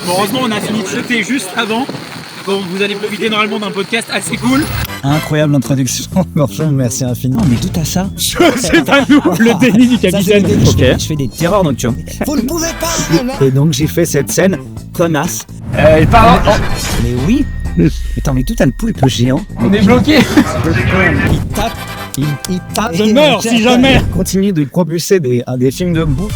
Bon, heureusement, on a fini de shooter juste avant. Bon, vous allez profiter normalement d'un podcast assez cool. Incroyable introduction, franchement, merci infiniment. Mais tout à ça. C'est pas nous, le déni du capitaine. Je fais des terreurs nocturnes. Vous ne pouvez pas. Et donc j'ai fait cette scène connasse. Pardon. Mais oui. Attends, mais tout un poulpe géant. On est bloqué. Il tape. Il tape. Je meurs si jamais. Continue de propulser des films de boue.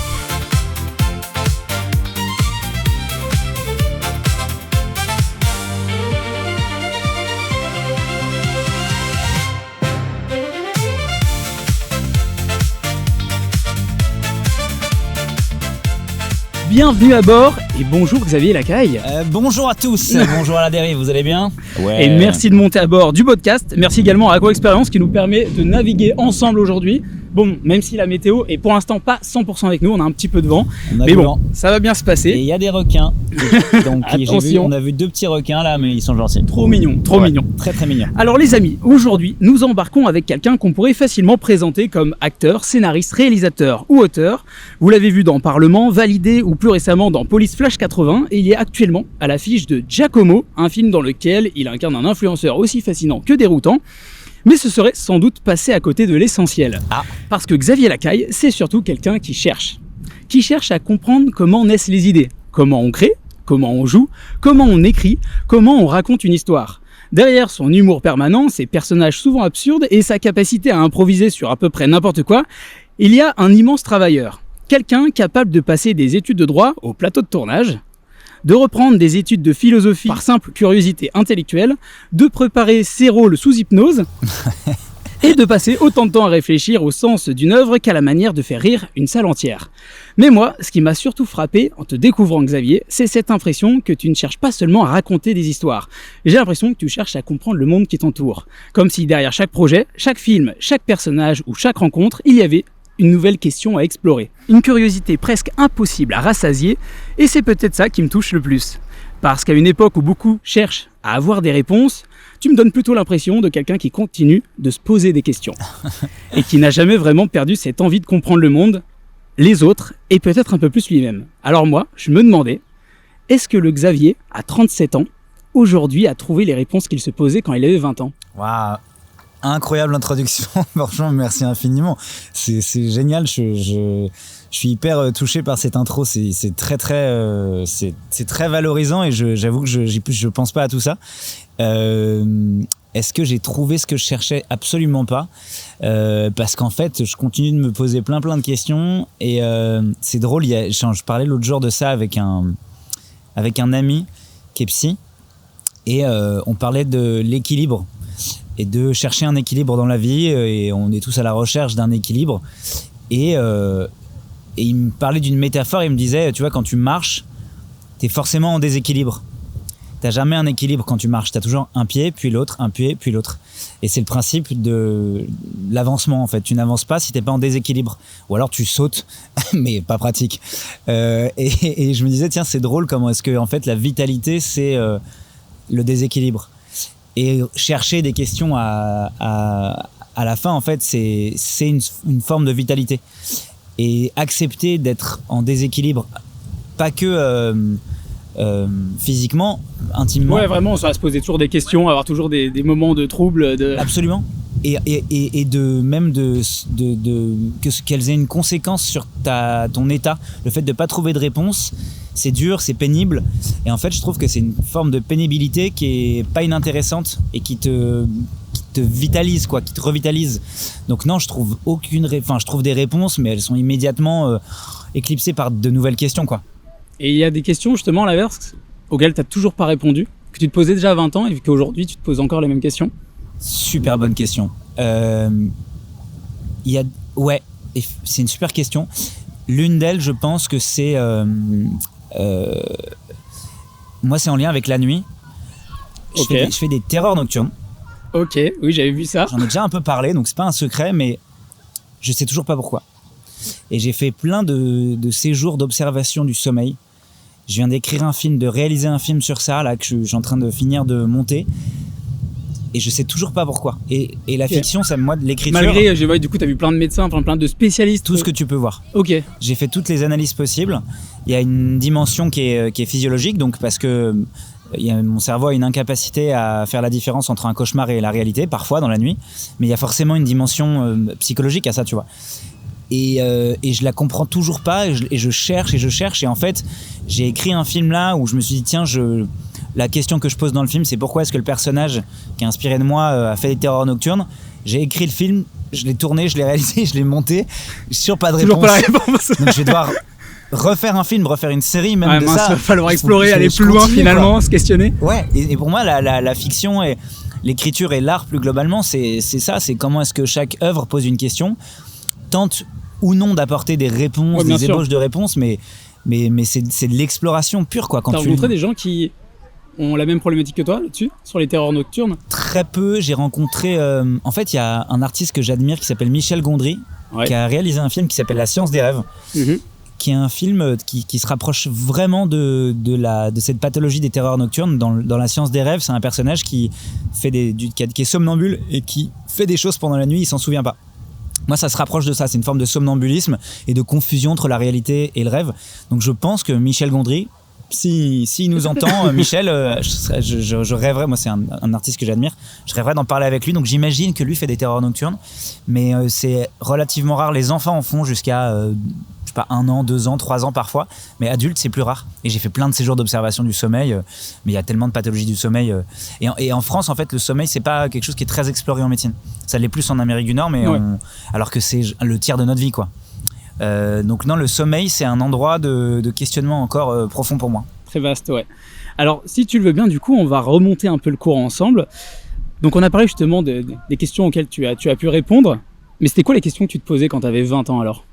Bienvenue à bord et bonjour Xavier Lacaille. Bonjour à tous, bonjour à la dérive, vous allez bien? Ouais. Et merci de monter à bord du podcast. Merci également à AquaExperience qui nous permet de naviguer ensemble aujourd'hui. Bon, même si la météo est pour l'instant pas 100% avec nous, on a un petit peu de vent. Mais bon, ça va bien se passer. Et il y a des requins. Donc Attention. On a vu 2 petits requins là, mais ils sont gentils. Trop mignons, trop mignons. Très très mignons. Alors les amis, aujourd'hui, nous embarquons avec quelqu'un qu'on pourrait facilement présenter comme acteur, scénariste, réalisateur ou auteur. Vous l'avez vu dans Parlement, Validé ou plus récemment dans Police Flash 80 et il est actuellement à l'affiche de Giacomo, un film dans lequel il incarne un influenceur aussi fascinant que déroutant. Mais ce serait sans doute passer à côté de l'essentiel. Parce que Xavier Lacaille, c'est surtout quelqu'un qui cherche à comprendre comment naissent les idées, comment on crée, comment on joue, comment on écrit, comment on raconte une histoire. Derrière son humour permanent, ses personnages souvent absurdes et sa capacité à improviser sur à peu près n'importe quoi, il y a un immense travailleur. Quelqu'un capable de passer des études de droit au plateau de tournage, de reprendre des études de philosophie par simple curiosité intellectuelle, de préparer ses rôles sous hypnose et de passer autant de temps à réfléchir au sens d'une œuvre qu'à la manière de faire rire une salle entière. Mais moi, ce qui m'a surtout frappé en te découvrant Xavier, c'est cette impression que tu ne cherches pas seulement à raconter des histoires. J'ai l'impression que tu cherches à comprendre le monde qui t'entoure. Comme si derrière chaque projet, chaque film, chaque personnage ou chaque rencontre, il y avait une nouvelle question à explorer. Une curiosité presque impossible à rassasier, et c'est peut-être ça qui me touche le plus. Parce qu'à une époque où beaucoup cherchent à avoir des réponses, tu me donnes plutôt l'impression de quelqu'un qui continue de se poser des questions. Et qui n'a jamais vraiment perdu cette envie de comprendre le monde, les autres, et peut-être un peu plus lui-même. Alors moi, je me demandais, est-ce que le Xavier, à 37 ans, aujourd'hui a trouvé les réponses qu'il se posait quand il avait 20 ans? Waouh, incroyable introduction, franchement merci infiniment, c'est génial, je suis hyper touché par cette intro, c'est très valorisant et j'avoue que je pense pas à tout ça. Est-ce que j'ai trouvé ce que je cherchais? Absolument pas, parce qu'en fait je continue de me poser plein de questions et c'est drôle, je parlais l'autre jour de ça avec un ami qui est psy et on parlait de l'équilibre et de chercher un équilibre dans la vie, et on est tous à la recherche d'un équilibre, et il me parlait d'une métaphore, il me disait, tu vois, quand tu marches, t'es forcément en déséquilibre, t'as jamais un équilibre quand tu marches, t'as toujours un pied, puis l'autre, un pied, puis l'autre, et c'est le principe de l'avancement en fait, tu n'avances pas si t'es pas en déséquilibre, ou alors tu sautes, mais pas pratique, et je me disais, tiens, c'est drôle comment est-ce que en fait la vitalité c'est le déséquilibre. Et chercher des questions à la fin, en fait, c'est une forme de vitalité. Et accepter d'être en déséquilibre, pas que physiquement, intimement. Ouais, vraiment, ça va se poser toujours des questions, avoir toujours des moments de trouble. Absolument. Et qu'elles aient une conséquence sur ton état. Le fait de ne pas trouver de réponse, c'est dur, c'est pénible. Et en fait, je trouve que c'est une forme de pénibilité qui est pas inintéressante et qui te vitalise, quoi, qui te revitalise. Donc non, je trouve je trouve des réponses, mais elles sont immédiatement éclipsées par de nouvelles questions, quoi. Et il y a des questions, justement, à l'inverse, auxquelles tu n'as toujours pas répondu, que tu te posais déjà à 20 ans et qu'aujourd'hui, tu te poses encore les mêmes questions. Super bonne question. Ouais, c'est une super question. L'une d'elles, je pense que c'est... moi, c'est en lien avec la nuit. Je fais des terreurs nocturnes. Ok, oui, j'avais vu ça. J'en ai déjà un peu parlé, donc c'est pas un secret, mais je sais toujours pas pourquoi. Et j'ai fait plein de séjours d'observation du sommeil. Je viens d'écrire un film, de réaliser un film sur ça, là, que je suis en train de finir de monter. et je sais toujours pas pourquoi. Et la fiction, ça, moi, de l'écriture. Malgré, du coup, t'as vu plein de médecins, plein de spécialistes. Tout ce que tu peux voir. Ok. J'ai fait toutes les analyses possibles. Il y a une dimension qui est physiologique, donc parce que mon cerveau a une incapacité à faire la différence entre un cauchemar et la réalité, parfois dans la nuit. Mais il y a forcément une dimension psychologique à ça, tu vois. Et je la comprends toujours pas, et je cherche. Et en fait, j'ai écrit un film là où je me suis dit, tiens, la question que je pose dans le film, c'est pourquoi est-ce que le personnage qui est inspiré de moi a fait des terreurs nocturnes. J'ai écrit le film, je l'ai tourné, je l'ai réalisé, je l'ai monté. Je suis sûr pas de réponse. Toujours pas la réponse. Donc je vais devoir refaire un film, refaire une série même de ça. Il va falloir explorer, aller plus loin finalement, se questionner. Ouais, et pour moi, la fiction et l'écriture et l'art plus globalement, c'est ça, c'est comment est-ce que chaque œuvre pose une question, tente ou non d'apporter des réponses, des ébauches de réponses, mais c'est de l'exploration pure, quoi. T'as rencontré des gens qui ont la même problématique que toi là-dessus, sur les terreurs nocturnes? Très peu. J'ai rencontré... en fait, il y a un artiste que j'admire qui s'appelle Michel Gondry, qui a réalisé un film qui s'appelle La Science des rêves, qui est un film qui se rapproche vraiment de cette pathologie des terreurs nocturnes. Dans La Science des rêves, c'est un personnage qui est somnambule et qui fait des choses pendant la nuit, il s'en souvient pas. Moi, ça se rapproche de ça. C'est une forme de somnambulisme et de confusion entre la réalité et le rêve. Donc, je pense que Michel Gondry, s'il nous entend, Michel, je rêverais, moi c'est un artiste que j'admire, je rêverais d'en parler avec lui. Donc, j'imagine que lui fait des terreurs nocturnes, mais c'est relativement rare. Les enfants en font jusqu'à, je sais pas, 1 an, 2 ans, 3 ans parfois, mais adultes, c'est plus rare. Et j'ai fait plein de séjours d'observation du sommeil, mais il y a tellement de pathologies du sommeil. Et en France, en fait, le sommeil, c'est pas quelque chose qui est très exploré en médecine. Ça l'est plus en Amérique du Nord, mais alors que c'est le tiers de notre vie, quoi. Donc non, le sommeil, c'est un endroit de questionnement encore profond pour moi. Très vaste, ouais. Alors, si tu le veux bien, du coup, on va remonter un peu le cours ensemble. Donc, on a parlé justement des questions auxquelles tu as pu répondre. Mais c'était quoi les questions que tu te posais quand tu avais 20 ans alors?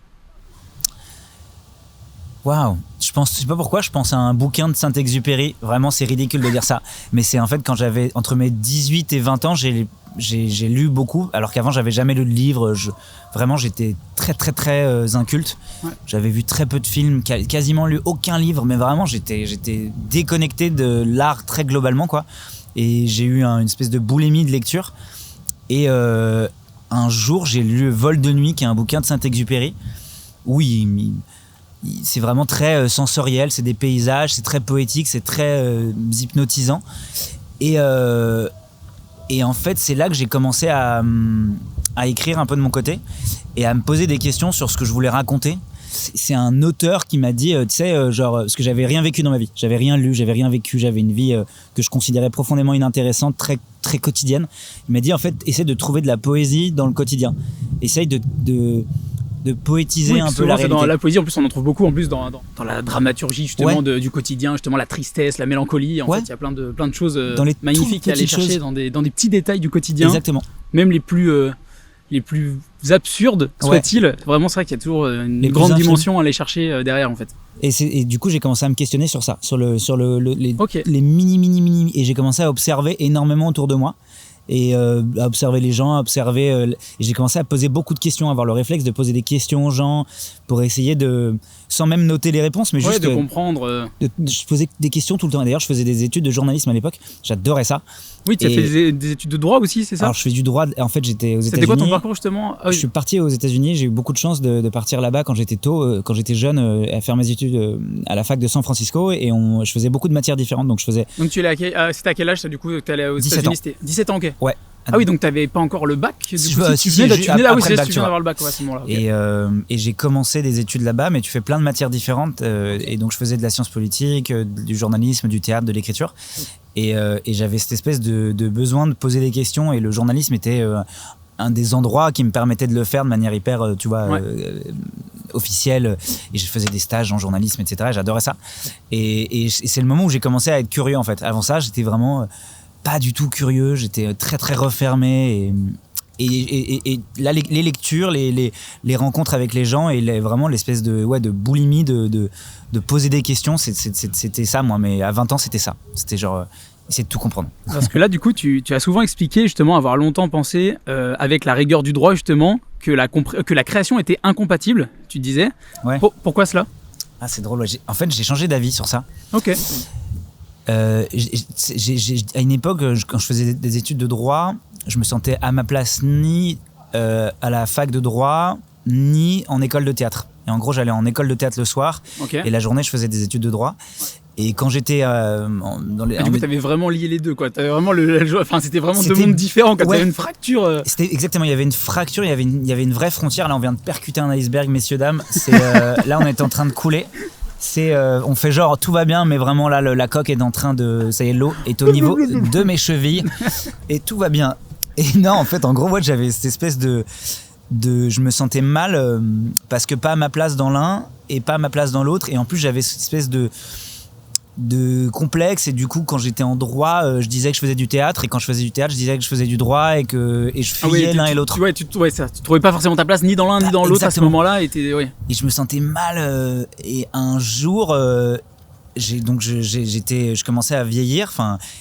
Waouh, je sais pas pourquoi, je pense à un bouquin de Saint-Exupéry. Vraiment, c'est ridicule de dire ça. Mais c'est en fait quand j'avais entre mes 18 et 20 ans, j'ai lu beaucoup, alors qu'avant j'avais jamais lu de livres. Vraiment, j'étais très très très inculte. Ouais. J'avais vu très peu de films, quasiment lu aucun livre, mais vraiment j'étais déconnecté de l'art très globalement, quoi. Et j'ai eu une espèce de boulimie de lecture. Et un jour, j'ai lu Vol de nuit, qui est un bouquin de Saint-Exupéry, où c'est vraiment très sensoriel, c'est des paysages, c'est très poétique, c'est très hypnotisant. Et en fait, c'est là que j'ai commencé à écrire un peu de mon côté et à me poser des questions sur ce que je voulais raconter. C'est un auteur qui m'a dit, tu sais, genre, parce que j'avais rien vécu dans ma vie, j'avais rien lu, j'avais rien vécu, j'avais une vie que je considérais profondément inintéressante, très, très quotidienne. Il m'a dit, en fait, essaie de trouver de la poésie dans le quotidien. Essaye de poétiser un peu la réalité. Dans la poésie, en plus, on en trouve beaucoup en plus dans la dramaturgie justement du quotidien, justement la tristesse, la mélancolie. En fait, il y a plein de choses magnifiques à aller chercher dans des petits détails du quotidien. Exactement. Même les plus absurdes soient-ils. Vraiment, c'est vrai qu'il y a toujours une grande dimension à aller chercher derrière, en fait. Et du coup, j'ai commencé à me questionner sur ça, sur les mini. Et j'ai commencé à observer énormément autour de moi. Et à observer les gens, et j'ai commencé à poser beaucoup de questions, à avoir le réflexe de poser des questions aux gens pour essayer sans même noter les réponses, mais juste de comprendre. Je posais des questions tout le temps. D'ailleurs, je faisais des études de journalisme à l'époque, j'adorais ça. Oui, tu as fait des études de droit aussi, c'est ça? Alors, je fais du droit, en fait, j'étais aux États-Unis. C'était quoi ton parcours justement? Je suis parti aux États-Unis, j'ai eu beaucoup de chance de partir là-bas quand j'étais jeune, à faire mes études à la fac de San Francisco, et je faisais beaucoup de matières différentes, donc je faisais... Donc tu c'était à quel âge ça, du coup, tu allais aux 17 États-Unis? 17 ans, ok. Ouais. Ah oui, donc tu n'avais pas encore le bac. Tu viens d'avoir le bac à ce moment-là. Okay. Et j'ai commencé des études là-bas, mais tu fais plein de matières différentes. Et donc je faisais de la science politique, du journalisme, du théâtre, de l'écriture. Et j'avais cette espèce de besoin de poser des questions. Et le journalisme était un des endroits qui me permettait de le faire de manière hyper, officielle. Et je faisais des stages en journalisme, etc. Et j'adorais ça. Et c'est le moment où j'ai commencé à être curieux, en fait. Avant ça, j'étais vraiment... pas du tout curieux, j'étais très très refermé et là les lectures, les rencontres avec les gens et vraiment l'espèce de boulimie de poser des questions, c'était ça moi, mais à 20 ans c'était ça, c'était genre essayer de tout comprendre. Parce que là du coup tu as souvent expliqué justement avoir longtemps pensé avec la rigueur du droit justement que la création était incompatible, tu disais. Ouais. Pourquoi cela? Ah c'est drôle, en fait j'ai changé d'avis sur ça. Ok. À une époque, quand je faisais des études de droit, je me sentais à ma place ni à la fac de droit, ni en école de théâtre. Et en gros, j'allais en école de théâtre le soir, et la journée, je faisais des études de droit. Et quand j'étais dans les... Du coup, t'avais vraiment lié les deux, quoi. T'avais vraiment c'était vraiment deux mondes différents, quand t'avais une fracture. C'était exactement, il y avait une fracture, il y avait une vraie frontière. Là, on vient de percuter un iceberg, messieurs, dames. Là, on est en train de couler. On fait genre tout va bien, mais vraiment là, la coque est en train de... Ça y est, l'eau est au niveau de mes chevilles et tout va bien. Et non, en fait, en gros, moi, j'avais cette espèce de je me sentais mal parce que pas à ma place dans l'un et pas à ma place dans l'autre. Et en plus, j'avais cette espèce de complexe, et du coup quand j'étais en droit je disais que je faisais du théâtre, et quand je faisais du théâtre je disais que je faisais du droit, et je fuyais l'un et l'autre. Tu trouvais pas forcément ta place ni dans l'un ni dans l'autre à ce moment-là, et je me sentais mal et un jour je commençais à vieillir,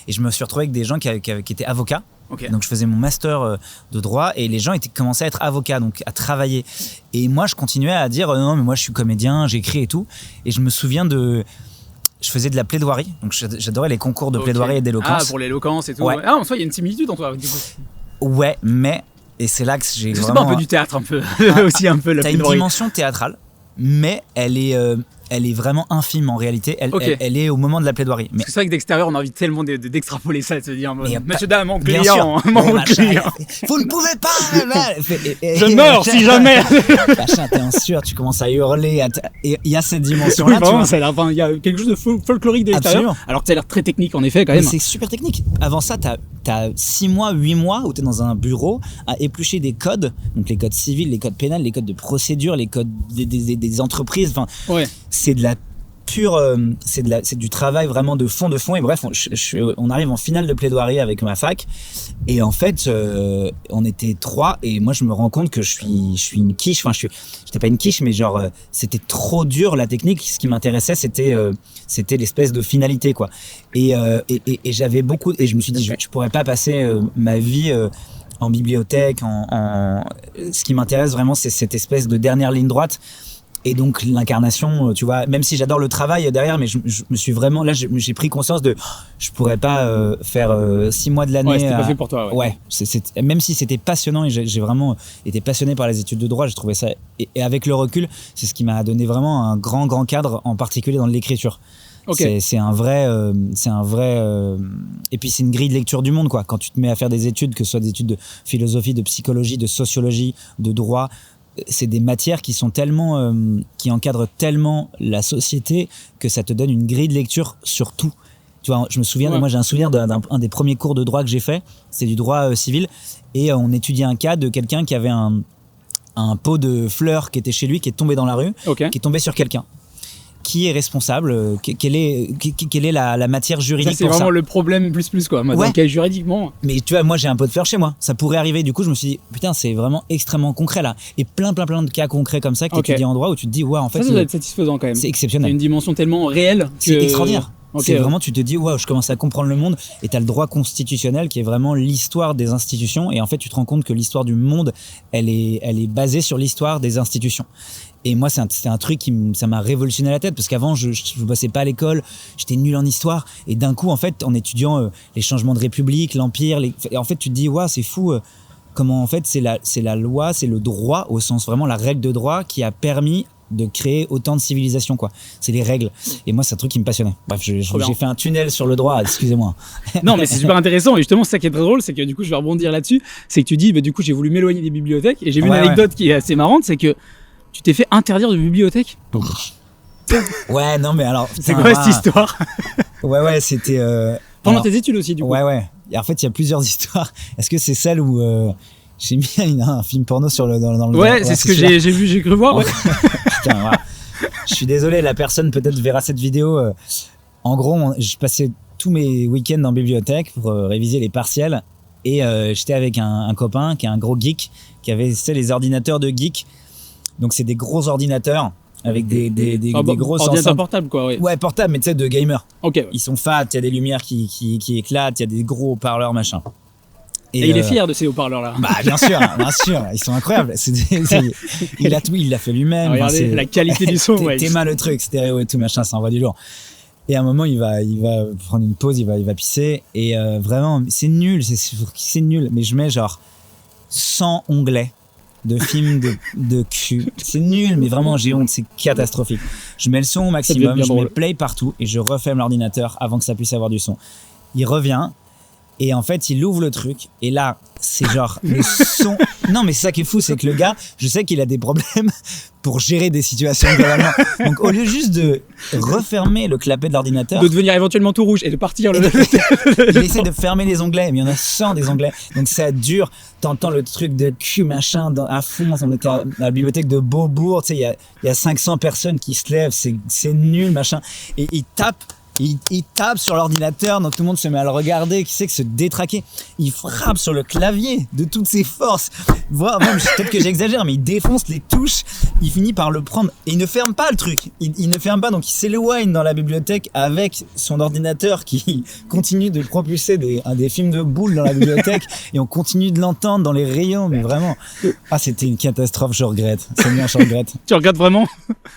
et je me suis retrouvé avec des gens qui étaient avocats. Donc je faisais mon master de droit, et les gens commençaient à être avocats, donc à travailler, et moi je continuais à dire non mais moi je suis comédien, j'écris et tout, et je me souviens je faisais de la plaidoirie, donc j'adorais les concours de plaidoirie et d'éloquence. Ah, pour l'éloquence et tout. Ouais. Ah, en soi, il y a une similitude entre toi, du coup. Ouais, mais, et c'est là que j'ai c'est vraiment... pas un peu du théâtre, un peu, aussi un peu la plaidoirie. T'as une dimension théâtrale, mais elle est vraiment infime en réalité. Elle est au moment de la plaidoirie. Mais c'est vrai que d'extérieur, on a envie tellement d'extrapoler ça, de se dire, monsieur, dame, mon bien client, sûr, mon client. Vous ne pouvez pas. Je meurs si jamais. Machin, t'es un sûr, tu commences à hurler. Et il y a cette dimension-là. Il y a quelque chose de folklorique de l'extérieur. Alors que ça a l'air très technique, en effet, quand même. Mais c'est super technique. Avant ça, t'as 6 mois, 8 mois où t'es dans un bureau à éplucher des codes, donc les codes civils, les codes pénals, les codes de procédure, les codes des entreprises. C'est de la pure, c'est du travail vraiment de fond. Et bref, on arrive en finale de plaidoirie avec ma fac, et en fait, on était 3, et moi je me rends compte que je suis une quiche. J'étais pas une quiche, mais genre c'était trop dur la technique. Ce qui m'intéressait, c'était l'espèce de finalité, quoi. Et j'avais beaucoup, et je me suis dit, je pourrais pas passer ma vie en bibliothèque. Ce qui m'intéresse vraiment, c'est cette espèce de dernière ligne droite. Et donc l'incarnation, tu vois, même si j'adore le travail derrière, mais je me suis vraiment, là j'ai pris conscience je pourrais pas faire 6 mois de l'année. Ouais, c'était pas fait pour toi. Ouais, même si c'était passionnant, et j'ai vraiment été passionné par les études de droit, j'ai trouvé ça, et avec le recul, c'est ce qui m'a donné vraiment un grand cadre, en particulier dans l'écriture. C'est un vrai et puis c'est une grille de lecture du monde, quoi. Quand tu te mets à faire des études, que ce soit des études de philosophie, de psychologie, de sociologie, de droit, c'est des matières qui sont tellement qui encadrent tellement la société, que ça te donne une grille de lecture sur tout. Tu vois, je me souviens, moi j'ai un souvenir d'un des premiers cours de droit que j'ai fait, c'est du droit civil, et on étudiait un cas de quelqu'un qui avait un pot de fleurs qui était chez lui, qui est tombé dans la rue, qui est tombé sur quelqu'un. Qui est responsable, quelle est la matière juridique. Ça, c'est vraiment le problème plus quoi, dans quel juridiquement. Mais tu vois, moi j'ai un pot de fleurs chez moi, ça pourrait arriver. Du coup je me suis dit putain, c'est vraiment extrêmement concret là, et plein de cas concrets comme ça que t'étudies en droit, où tu te dis ouais, en fait ça doit être satisfaisant quand même. C'est exceptionnel. C'est une dimension tellement réelle. C'est extraordinaire. C'est vraiment, tu te dis waouh, je commence à comprendre le monde. Et t'as le droit constitutionnel qui est vraiment l'histoire des institutions, et en fait tu te rends compte que l'histoire du monde elle est basée sur l'histoire des institutions. Et moi c'est un truc ça m'a révolutionné la tête, parce qu'avant je bossais pas à l'école, j'étais nul en histoire, et d'un coup en fait en étudiant les changements de république, l'empire, et en fait tu te dis waouh, c'est fou comment en fait c'est la loi, c'est le droit au sens vraiment la règle de droit qui a permis de créer autant de civilisations, quoi. C'est les règles. Et moi, c'est un truc qui me passionnait. Bref, j'ai fait un tunnel sur le droit, excusez-moi. Non, mais c'est super intéressant. Et justement, c'est ça qui est très drôle, c'est que du coup, je vais rebondir là-dessus. C'est que tu dis, du coup, j'ai voulu m'éloigner des bibliothèques. Et j'ai vu une anecdote qui est assez marrante, c'est que tu t'es fait interdire de bibliothèque. Ouais, non, mais alors. C'est quoi cette histoire? Ouais, c'était. Pendant tes études aussi, du coup. Ouais. Et en fait, il y a plusieurs histoires. Est-ce que c'est celle où j'ai mis un film porno dans le. Ouais, c'est ce que j'ai cru voir. Ouais. Putain, voilà. Je suis désolé, la personne peut-être verra cette vidéo. En gros, je passais tous mes week-ends en bibliothèque pour réviser les partiels, et j'étais avec un copain qui est un gros geek, qui avait les ordinateurs de geek. Donc c'est des gros ordinateurs avec des gros ordinateurs portables, quoi. Ouais, portables, mais tu sais, de gamer. Ok. Ils sont fat, il y a des lumières qui éclatent, il y a des gros haut-parleurs, machin. Et il est fier de ces haut-parleurs-là. Bah bien sûr, ils sont incroyables. Il a tout, il l'a fait lui-même. Regardez la qualité du son. T'es mal le truc, stéréo et tout machin, ça envoie du lourd. Et à un moment, il va prendre une pause, il va pisser. Et vraiment, c'est nul, c'est nul. Mais je mets genre 100 onglets de films de cul. C'est nul, mais vraiment, j'ai honte, c'est catastrophique. Je mets le son au maximum, je mets play partout et je referme l'ordinateur avant que ça puisse avoir du son. Il revient. Et en fait, il ouvre le truc. Et là, c'est genre le son. Non, mais c'est ça qui est fou, c'est que le gars, je sais qu'il a des problèmes pour gérer des situations globalement. Donc, au lieu juste de refermer le clapet de l'ordinateur, de devenir éventuellement tout rouge et de partir. Il essaie de fermer les onglets, mais il y en a 100 des onglets. Donc, ça dure. T'entends le truc de cul machin à fond. On était à la bibliothèque de Beaubourg. Tu sais, il y a 500 personnes qui se lèvent. C'est nul machin. Et il tape. Il tape sur l'ordinateur, donc tout le monde se met à le regarder, qui sait que se détraquer. Il frappe sur le clavier de toutes ses forces. Peut-être que j'exagère, mais il défonce les touches. Il finit par le prendre et il ne ferme pas le truc. Il ne ferme pas, donc il s'éloigne dans la bibliothèque avec son ordinateur qui continue de propulser des films de boules dans la bibliothèque et on continue de l'entendre dans les rayons, mais vraiment. Ah, c'était une catastrophe, je regrette. C'est bien, je regrette. Tu regrettes vraiment?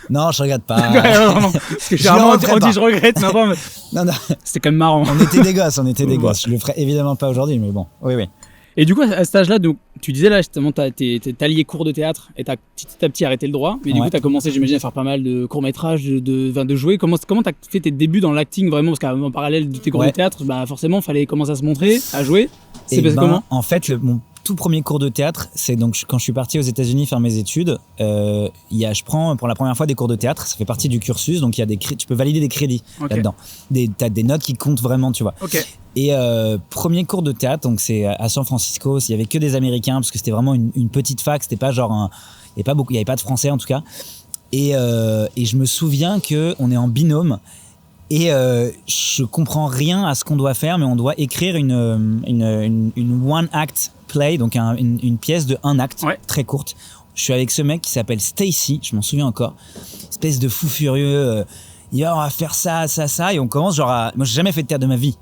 Non, je regrette pas. Parce que généralement, on dit je regrette, mais bon, non. C'était quand même marrant. On était des gosses. Je le ferais évidemment pas aujourd'hui, mais bon, oui. Et du coup, à cet âge-là, donc, tu disais là, justement, t'as lié cours de théâtre et t'as petit à petit arrêté le droit. Mais du coup, t'as commencé, j'imagine, à faire pas mal de courts-métrages, de jouer. Comment t'as fait tes débuts dans l'acting vraiment? Parce qu'en parallèle de tes cours de théâtre, bah, forcément, fallait commencer à se montrer, à jouer. C'est passé comment? En fait, mon tout premier cours de théâtre, c'est donc quand je suis parti aux États-Unis faire mes études. Je prends pour la première fois des cours de théâtre. Ça fait partie du cursus, donc tu peux valider des crédits là-dedans. T'as des notes qui comptent vraiment, tu vois. Okay. Et premier cours de théâtre, donc c'est à San Francisco. Il y avait que des Américains parce que c'était vraiment une petite fac. C'était pas genre il y avait pas de Français en tout cas. Et je me souviens que on est en binôme. Et je comprends rien à ce qu'on doit faire, mais on doit écrire une one act play, donc une pièce de un acte, très courte. Je suis avec ce mec qui s'appelle Stacy, je m'en souviens encore, espèce de fou furieux. Il dit, on va faire ça, et on commence moi j'ai jamais fait de théâtre de ma vie.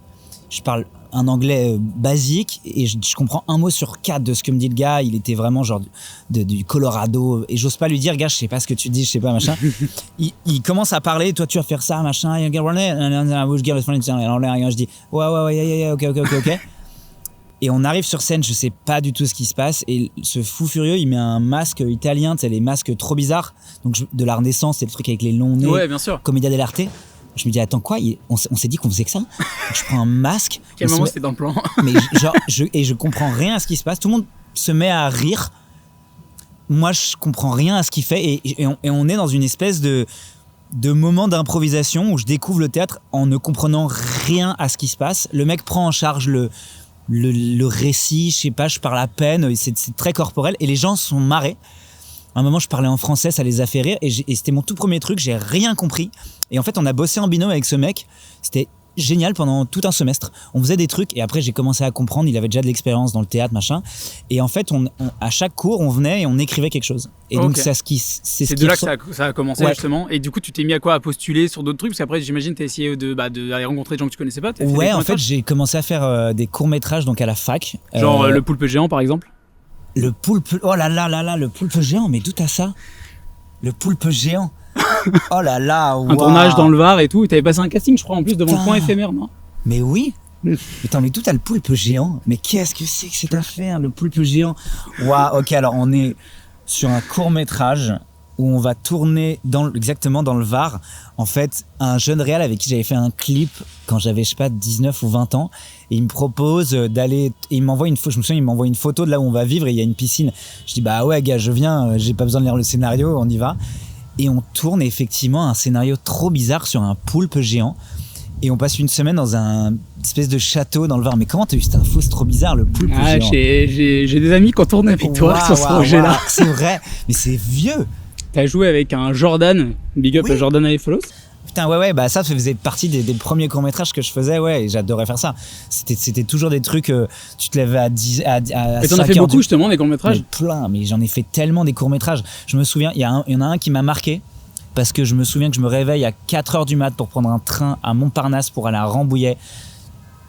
Je parle un anglais basique et je comprends un mot sur 4 de ce que me dit le gars. Il était vraiment genre du Colorado et j'ose pas lui dire, gars, je sais pas ce que tu dis, je sais pas, machin. il commence à parler, toi tu vas faire ça, machin. Je dis ouais, ok. Et on arrive sur scène, je sais pas du tout ce qui se passe et ce fou furieux, il met un masque italien, tu sais, les masques trop bizarres, donc de la Renaissance, c'est le truc avec les longs nez, ouais, bien sûr. Commedia dell'arte. Je me dis, attends quoi, on s'est dit qu'on faisait que ça. Donc, je prends un masque. Quel moment c'était dans le plan? Mais je comprends rien à ce qui se passe. Tout le monde se met à rire. Moi, je comprends rien à ce qu'il fait. Et on est dans une espèce de moment d'improvisation où je découvre le théâtre en ne comprenant rien à ce qui se passe. Le mec prend en charge le récit, je sais pas, je parle à peine. C'est très corporel. Et les gens sont marrés. À un moment, je parlais en français, ça les a fait rire. Et c'était mon tout premier truc, j'ai rien compris. Et en fait, on a bossé en binôme avec ce mec. C'était génial pendant tout un semestre. On faisait des trucs et après, j'ai commencé à comprendre. Il avait déjà de l'expérience dans le théâtre, machin. Et en fait, à chaque cours, on venait et on écrivait quelque chose. Et donc, c'est de là que ça a commencé, justement. Et du coup, tu t'es mis à quoi? À postuler sur d'autres trucs? Parce qu'après, j'imagine, tu as essayé d'aller rencontrer des gens que tu connaissais pas. Ouais, en fait, j'ai commencé à faire des courts-métrages donc à la fac. Genre Le Poulpe Géant, par exemple? Le poulpe, oh là là, le poulpe géant, mais d'où t'as ça? Le poulpe géant. Oh là là, wow. Un tournage dans le Var et tout, et t'avais passé un casting, je crois, en plus, devant le Point éphémère, non? Mais oui. Attends, mais d'où t'as le poulpe géant? Mais qu'est-ce que c'est que cette affaire, le poulpe géant? Waouh, ok, alors on est sur un court-métrage où on va tourner exactement dans le Var. En fait, un jeune réal avec qui j'avais fait un clip quand j'avais, je sais pas, 19 ou 20 ans. Et il me propose d'aller, et il m'envoie une photo de là où on va vivre et il y a une piscine. Je dis, bah ouais, gars, je viens, j'ai pas besoin de lire le scénario, on y va. Et on tourne effectivement un scénario trop bizarre sur un poulpe géant. Et on passe une semaine dans un espèce de château dans le Var. Mais comment t'as eu cette info? C'est trop bizarre, le poulpe géant. J'ai des amis qui ont tourné avec toi sur ce projet-là. C'est vrai, mais c'est vieux. T'as joué avec un Jordan, big up à Jordan Aefolos. Putain, ouais, bah ça faisait partie des premiers courts-métrages que je faisais, ouais, et j'adorais faire ça. C'était toujours des trucs, tu te lèves à 10, à mais t'en as fait beaucoup, justement, des courts-métrages? Plein, mais j'en ai fait tellement des courts-métrages. Je me souviens, il y en a un qui m'a marqué, parce que je me souviens que je me réveille à 4h du mat pour prendre un train à Montparnasse pour aller à Rambouillet.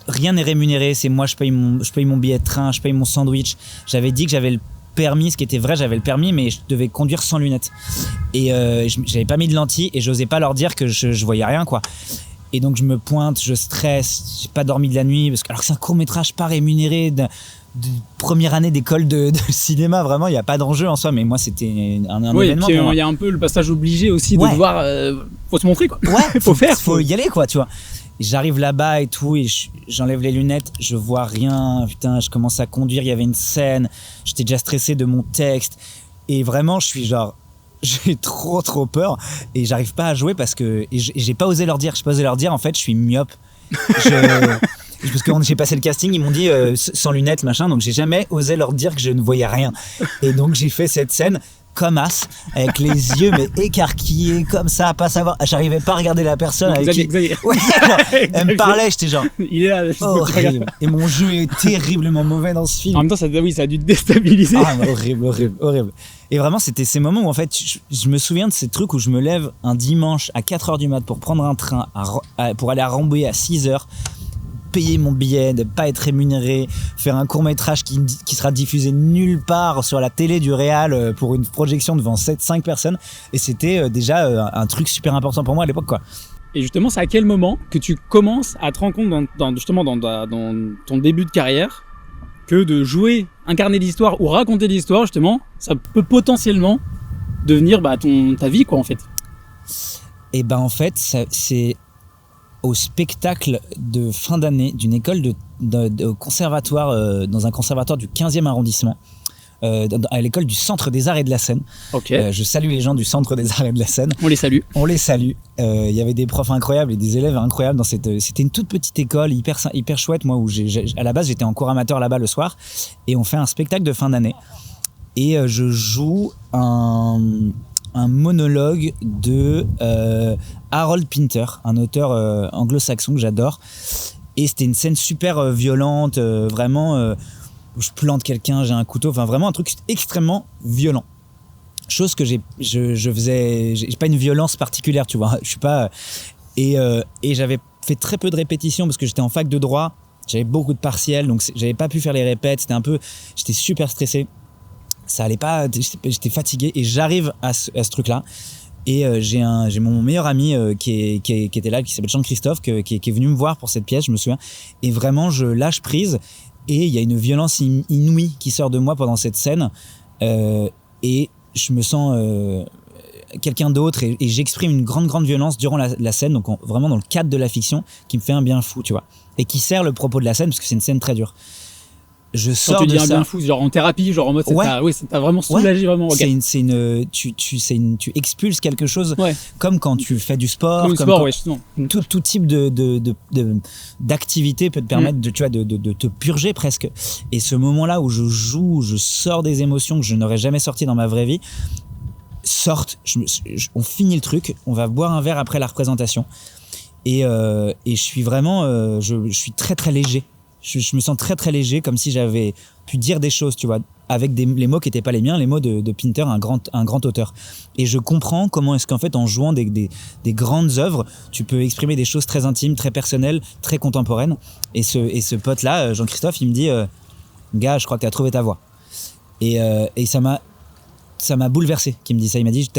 Rien n'est rémunéré, c'est moi, je paye mon billet de train, je paye mon sandwich. J'avais dit que j'avais le permis, ce qui était vrai, j'avais le permis, mais je devais conduire sans lunettes. Et j'avais pas mis de lentilles et j'osais pas leur dire que je voyais rien, quoi. Et donc je me pointe, je stresse, j'ai pas dormi de la nuit alors que c'est un court-métrage pas rémunéré de première année d'école de cinéma, vraiment il y a pas d'enjeu en soi, mais moi c'était un événement. Oui, il y a un peu le passage obligé aussi de devoir faut se montrer quoi. Ouais, faut y aller quoi, tu vois. Et j'arrive là-bas et tout, et j'enlève les lunettes, je vois rien, putain, je commence à conduire, il y avait une scène, j'étais déjà stressé de mon texte, et vraiment je suis genre, j'ai trop peur, et j'arrive pas à jouer parce que, et j'ai pas osé leur dire, en fait je suis myope. Parce que j'ai passé le casting, ils m'ont dit sans lunettes machin, donc j'ai jamais osé leur dire que je ne voyais rien, et donc j'ai fait cette scène comme as, avec les yeux mais écarquillés comme ça, à pas savoir, j'arrivais pas à regarder la personne. Donc, avec Xavier. Ouais, elle me parlait, j'étais genre il est là, horrible. Et mon jeu est terriblement mauvais dans ce film. En même temps ça a dû te déstabiliser. Horrible. Et vraiment c'était ces moments où en fait je me souviens de ces trucs où je me lève un dimanche à 4h du mat pour prendre un train pour aller à Rambouillet à 6h, payer mon billet, de pas être rémunéré, faire un court-métrage qui sera diffusé nulle part sur la télé du Réal pour une projection devant 5 personnes, et c'était déjà un truc super important pour moi à l'époque quoi. Et justement, c'est à quel moment que tu commences à te rendre compte dans ton début de carrière que de jouer, incarner l'histoire ou raconter l'histoire, justement, ça peut potentiellement devenir ta vie quoi en fait. Et en fait c'est au spectacle de fin d'année d'une école de conservatoire, dans un conservatoire du 15e arrondissement, à l'école du Centre des Arts et de la Seine. Okay. Je salue les gens du Centre des Arts et de la Seine. On les salue. Il y avait des profs incroyables et des élèves incroyables c'était une toute petite école hyper chouette, moi, où à la base j'étais en cours amateur là-bas le soir, et on fait un spectacle de fin d'année, et je joue un monologue de Harold Pinter, un auteur anglo-saxon que j'adore, et c'était une scène super violente, vraiment où je plante quelqu'un, j'ai un couteau, enfin vraiment un truc extrêmement violent, chose que je faisais, j'ai pas une violence particulière, tu vois, je suis pas, et j'avais fait très peu de répétitions parce que j'étais en fac de droit, j'avais beaucoup de partiels, donc j'avais pas pu faire les répètes, j'étais super stressé, ça allait pas, j'étais fatigué, et j'arrive à ce truc là, et j'ai mon meilleur ami qui était là, qui s'appelle Jean-Christophe, qui est venu me voir pour cette pièce, je me souviens, et vraiment je lâche prise, et il y a une violence inouïe qui sort de moi pendant cette scène, et je me sens quelqu'un d'autre, et j'exprime une grande violence durant la scène, donc vraiment dans le cadre de la fiction, qui me fait un bien fou, tu vois, et qui sert le propos de la scène parce que c'est une scène très dure. Je sors quand tu de dis ça. Un bien fou, genre en thérapie, genre en mode ça t'a vraiment soulagé, vraiment. Okay. Tu expulses quelque chose, comme quand tu fais du sport, tout type d'activité peut te permettre de te purger presque. Et ce moment-là où je sors des émotions que je n'aurais jamais sorties dans ma vraie vie, on finit le truc, on va boire un verre après la représentation, et je suis vraiment, je suis très léger. Je me sens très léger, comme si j'avais pu dire des choses, tu vois, avec les mots qui n'étaient pas les miens, les mots de Pinter, un grand auteur. Et je comprends comment est-ce qu'en fait, en jouant des grandes œuvres, tu peux exprimer des choses très intimes, très personnelles, très contemporaines. Et ce pote-là, Jean-Christophe, il me dit gars, je crois que tu as trouvé ta voix. Et ça m'a bouleversé qu'il me dit ça. Il m'a dit,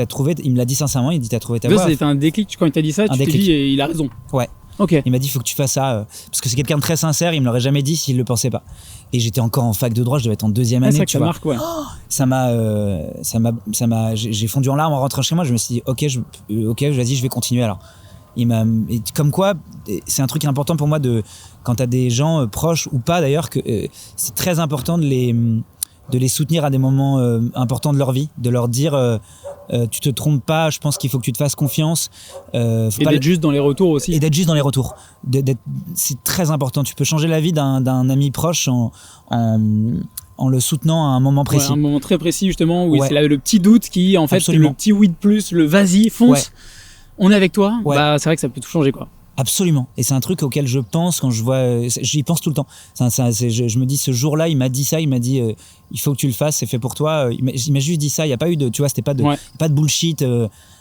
il me l'a dit sincèrement, il dit, t'as trouvé ta voix. C'était un déclic quand il t'a dit ça, tu t'es dit, il a raison. Ouais. Okay. Il m'a dit, faut que tu fasses ça, parce que c'est quelqu'un de très sincère, il me l'aurait jamais dit s'il le pensait pas. Et j'étais encore en fac de droit, je devais être en deuxième année, tu vois. Marque, ouais. J'ai fondu en larmes en rentrant chez moi, je me suis dit, ok, vas-y, je vais continuer alors. Comme quoi, c'est un truc important pour moi quand t'as des gens proches ou pas d'ailleurs, que c'est très important de les soutenir à des moments importants de leur vie, de leur dire tu te trompes pas, je pense qu'il faut que tu te fasses confiance, et d'être juste dans les retours aussi, c'est très important. Tu peux changer la vie d'un ami proche en le soutenant à un moment précis, un moment très précis justement où c'est le petit doute qui en fait Absolument. Le petit oui de plus, le vas-y fonce, on est avec toi, c'est vrai que ça peut tout changer quoi. Absolument, et c'est un truc auquel je pense quand j'y pense tout le temps. Je me dis, ce jour-là, il m'a dit ça, il m'a dit il faut que tu le fasses, c'est fait pour toi. Il m'a juste dit ça, il y a pas eu de, tu vois, c'était pas de bullshit.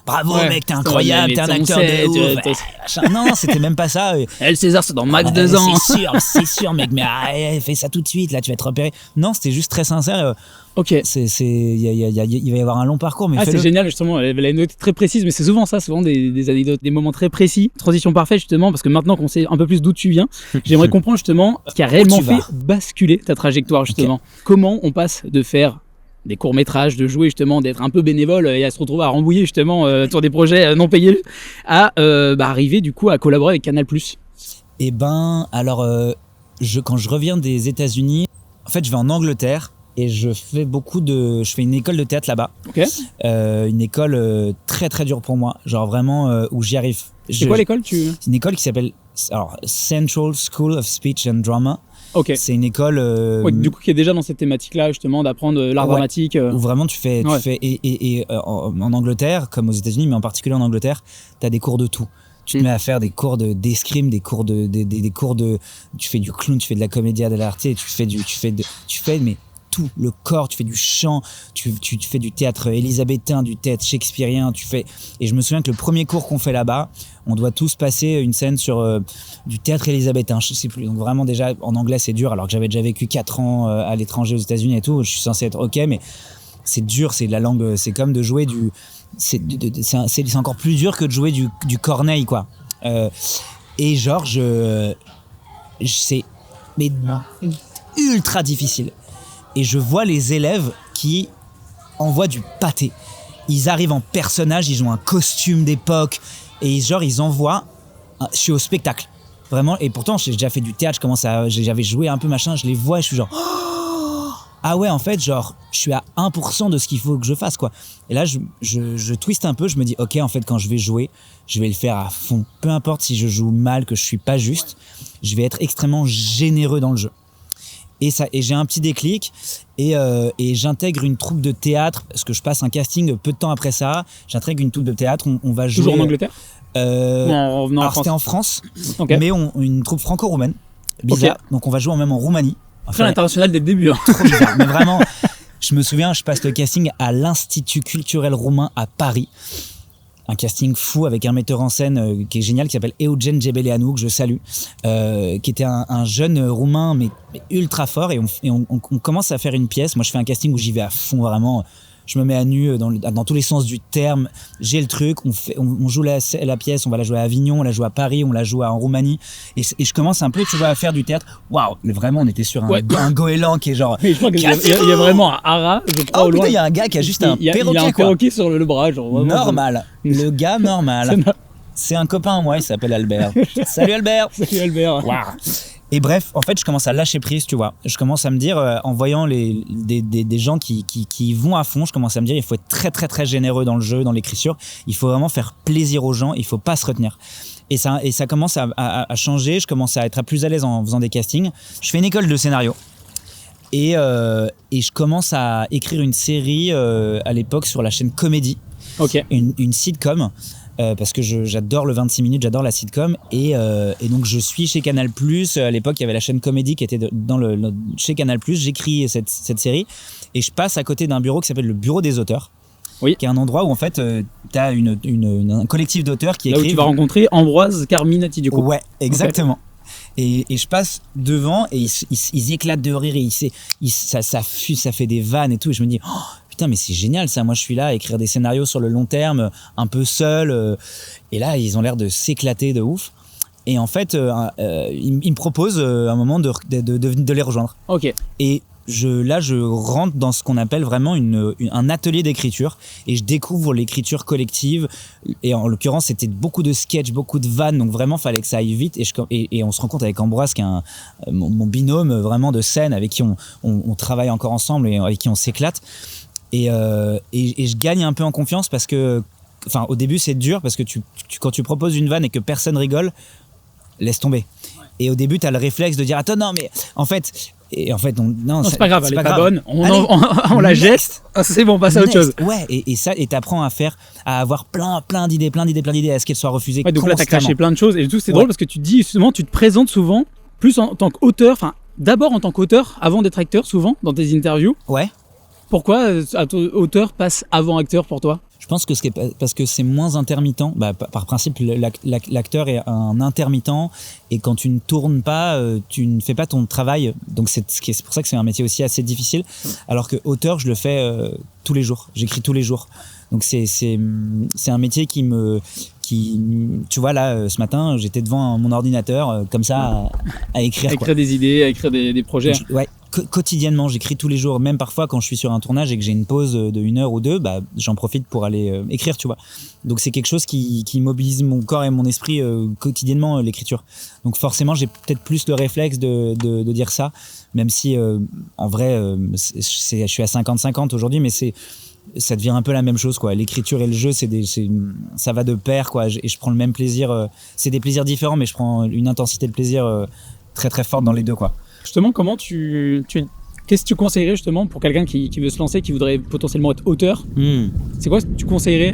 Bravo mec, t'es incroyable, t'es un acteur de ouf. Non, c'était même pas ça. Le César, c'est dans max 2 ans. C'est sûr mec, mais fais ça tout de suite, là tu vas être repéré. Non, c'était juste très sincère. Ok. Il va y avoir un long parcours, mais c'est génial, justement. Elle a une note très précise, mais c'est souvent ça, souvent des anecdotes, des moments très précis. Transition parfaite, justement, parce que maintenant qu'on sait un peu plus d'où tu viens, j'aimerais comprendre justement ce qui a réellement fait basculer ta trajectoire, justement. Okay. Comment on passe de faire des courts-métrages, de jouer justement, d'être un peu bénévole et à se retrouver à rembouiller justement sur des projets non payés, à arriver du coup à collaborer avec Canal+. Eh ben, alors, quand je reviens des États-Unis, en fait, je vais en Angleterre et je fais une école de théâtre là-bas. Okay. Une école très très dure pour moi, genre vraiment où j'y arrive. C'est quoi l'école C'est une école qui s'appelle Central School of Speech and Drama. Okay. C'est une école du coup qui est déjà dans cette thématique-là justement d'apprendre l'art dramatique. Où vraiment tu fais en Angleterre comme aux États-Unis, mais en particulier en Angleterre, t'as des cours de tout. Tu te mets à faire des cours d'escrime, des cours tu fais du clown, tu fais de la comédia dell'arte, tu fais mais tout, le corps, tu fais du chant, tu fais du théâtre élisabétain, du théâtre shakespearien, et je me souviens que le premier cours qu'on fait là-bas, on doit tous passer une scène sur du théâtre élisabétain, je sais plus. Donc vraiment déjà en anglais c'est dur, alors que j'avais déjà vécu 4 ans à l'étranger aux États-Unis et tout, je suis censé être ok, mais c'est dur, c'est de la langue, c'est comme de jouer c'est encore plus dur que de jouer du Corneille, quoi. Et genre c'est ultra difficile. Et je vois les élèves qui envoient du pâté. Ils arrivent en personnage, ils ont un costume d'époque et genre ils envoient. Je suis au spectacle, vraiment. Et pourtant j'ai déjà fait du théâtre, j'avais joué un peu machin. Je les vois et je suis genre ah ouais, en fait, genre je suis à 1% de ce qu'il faut que je fasse, quoi. Et là je twiste un peu, je me dis ok, en fait quand je vais jouer, je vais le faire à fond. Peu importe si je joue mal, que je suis pas juste, je vais être extrêmement généreux dans le jeu. Et j'ai un petit déclic et j'intègre une troupe de théâtre parce que je passe un casting peu de temps après ça. J'intègre une troupe de théâtre. On va jouer. Toujours en Angleterre. Alors c'était en France, okay. Mais une troupe franco-roumaine. Bizarre. Okay. Donc on va jouer même en Roumanie. Très international dès le début. Hein. Trop bizarre. Mais vraiment, je me souviens, je passe le casting à l'Institut culturel roumain à Paris. Un casting fou avec un metteur en scène qui est génial, qui s'appelle Eugen Gebeleanu, que je salue, qui était un jeune roumain mais ultra fort, et on commence à faire une pièce. Moi je fais un casting où j'y vais à fond, vraiment je me mets à nu dans tous les sens du terme, j'ai le truc, on joue la pièce, on va la jouer à Avignon, on la joue à Paris, on la joue en Roumanie, et je commence un peu, tu vois, à faire du théâtre. Waouh, mais vraiment on était sur un goéland qui est genre je crois qu'il y a vraiment un hara, je crois, au loin. Il y a un gars qui a juste un perroquet, il a un perroquet sur le bras, genre vraiment, normal, le gars normal. C'est un copain à moi, il s'appelle Albert. Salut Albert. Salut Albert. Wow. Et bref, en fait, je commence à lâcher prise, tu vois. Je commence à me dire, en voyant des gens qui vont à fond, je commence à me dire, il faut être très très très généreux dans le jeu, dans l'écriture. Il faut vraiment faire plaisir aux gens, il faut pas se retenir. Et ça commence à changer, je commence à être plus à l'aise en faisant des castings. Je fais une école de scénario. Et je commence à écrire une série à l'époque sur la chaîne Comédie. Okay. Une sitcom. Parce que j'adore le 26 minutes, j'adore la sitcom, et donc je suis chez Canal+. À l'époque, il y avait la chaîne Comédie qui était chez Canal+. J'écris cette série et je passe à côté d'un bureau qui s'appelle le Bureau des auteurs. Oui. Qui est un endroit où en fait tu as un collectif d'auteurs qui écrivent. Là où tu vas rencontrer Ambroise Carminati du coup. Ouais, exactement. Okay. Et je passe devant et ils éclatent de rire, et ça fuse, ça fait des vannes et tout, et je me dis putain, mais c'est génial ça, moi je suis là à écrire des scénarios sur le long terme, un peu seul, et là ils ont l'air de s'éclater de ouf. Et en fait ils me proposent un moment de les rejoindre. Ok. Et je rentre dans ce qu'on appelle vraiment un atelier d'écriture, et je découvre l'écriture collective, et en l'occurrence c'était beaucoup de sketchs, beaucoup de vannes, donc vraiment fallait que ça aille vite, et on se rend compte avec Ambroise, qui est mon binôme vraiment de scène, avec qui on travaille encore ensemble et avec qui on s'éclate, et je gagne un peu en confiance, parce que enfin au début c'est dur, parce que quand tu proposes une vanne et que personne rigole, laisse tomber. Et au début, tu as le réflexe de dire attends, non, mais en fait, non, c'est pas grave, elle est pas bonne, on la jette, c'est bon, on passe à autre chose. Ouais, et t'apprends à avoir plein d'idées, à ce qu'elles soient refusées. Ouais, donc là, t'as craché plein de choses, et tout, c'est drôle parce que tu te dis, justement, tu te présentes souvent plus en tant qu'auteur, enfin, d'abord en tant qu'auteur, avant d'être acteur, souvent, dans tes interviews. Ouais. Pourquoi auteur passe avant acteur pour toi? Je pense que parce que c'est moins intermittent. Par principe, l'acteur est un intermittent, et quand tu ne tournes pas, tu ne fais pas ton travail. Donc c'est pour ça que c'est un métier aussi assez difficile. Alors que auteur, je le fais tous les jours. J'écris tous les jours. Donc c'est un métier tu vois, là, ce matin, j'étais devant mon ordinateur, comme ça, à écrire. À écrire des idées, à écrire des projets. Ouais, quotidiennement, j'écris tous les jours. Même parfois, quand je suis sur un tournage et que j'ai une pause de 1 heure ou 2, j'en profite pour aller écrire, tu vois. Donc c'est quelque chose qui mobilise mon corps et mon esprit quotidiennement, l'écriture. Donc forcément, j'ai peut-être plus le réflexe de dire ça, même si, en vrai, je suis à 50-50 aujourd'hui, mais ça devient un peu la même chose, quoi. L'écriture et le jeu, ça va de pair, quoi. Et je prends le même plaisir. C'est des plaisirs différents, mais je prends une intensité de plaisir très très forte dans les deux, quoi. Justement, qu'est-ce que tu conseillerais justement pour quelqu'un qui veut se lancer, qui voudrait potentiellement être auteur? C'est quoi que tu conseillerais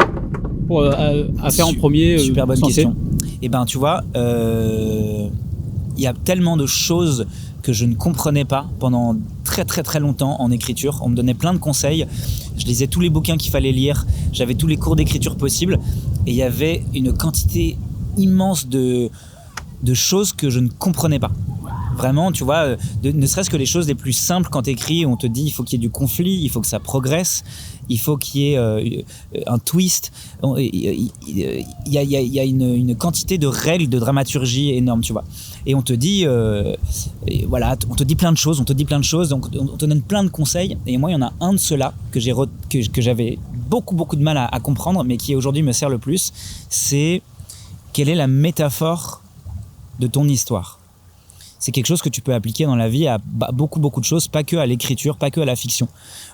pour à faire en premier? Super bonne question. Et ben, tu vois, il y a tellement de choses que je ne comprenais pas pendant très très très longtemps en écriture. On me donnait plein de conseils, je lisais tous les bouquins qu'il fallait lire, j'avais tous les cours d'écriture possibles, et il y avait une quantité immense de choses que je ne comprenais pas. Vraiment, tu vois, ne serait-ce que les choses les plus simples quand t'écris, on te dit il faut qu'il y ait du conflit, il faut que ça progresse, il faut qu'il y ait un twist. Il y a une quantité de règles de dramaturgie énorme, tu vois. Et on te dit, voilà, on te dit plein de choses, donc on te donne plein de conseils. Et moi, il y en a un de ceux-là que j'avais beaucoup de mal à comprendre, mais qui aujourd'hui me sert le plus. C'est quelle est la métaphore de ton histoire. C'est quelque chose que tu peux appliquer dans la vie à beaucoup de choses, pas que à l'écriture, pas que à la fiction.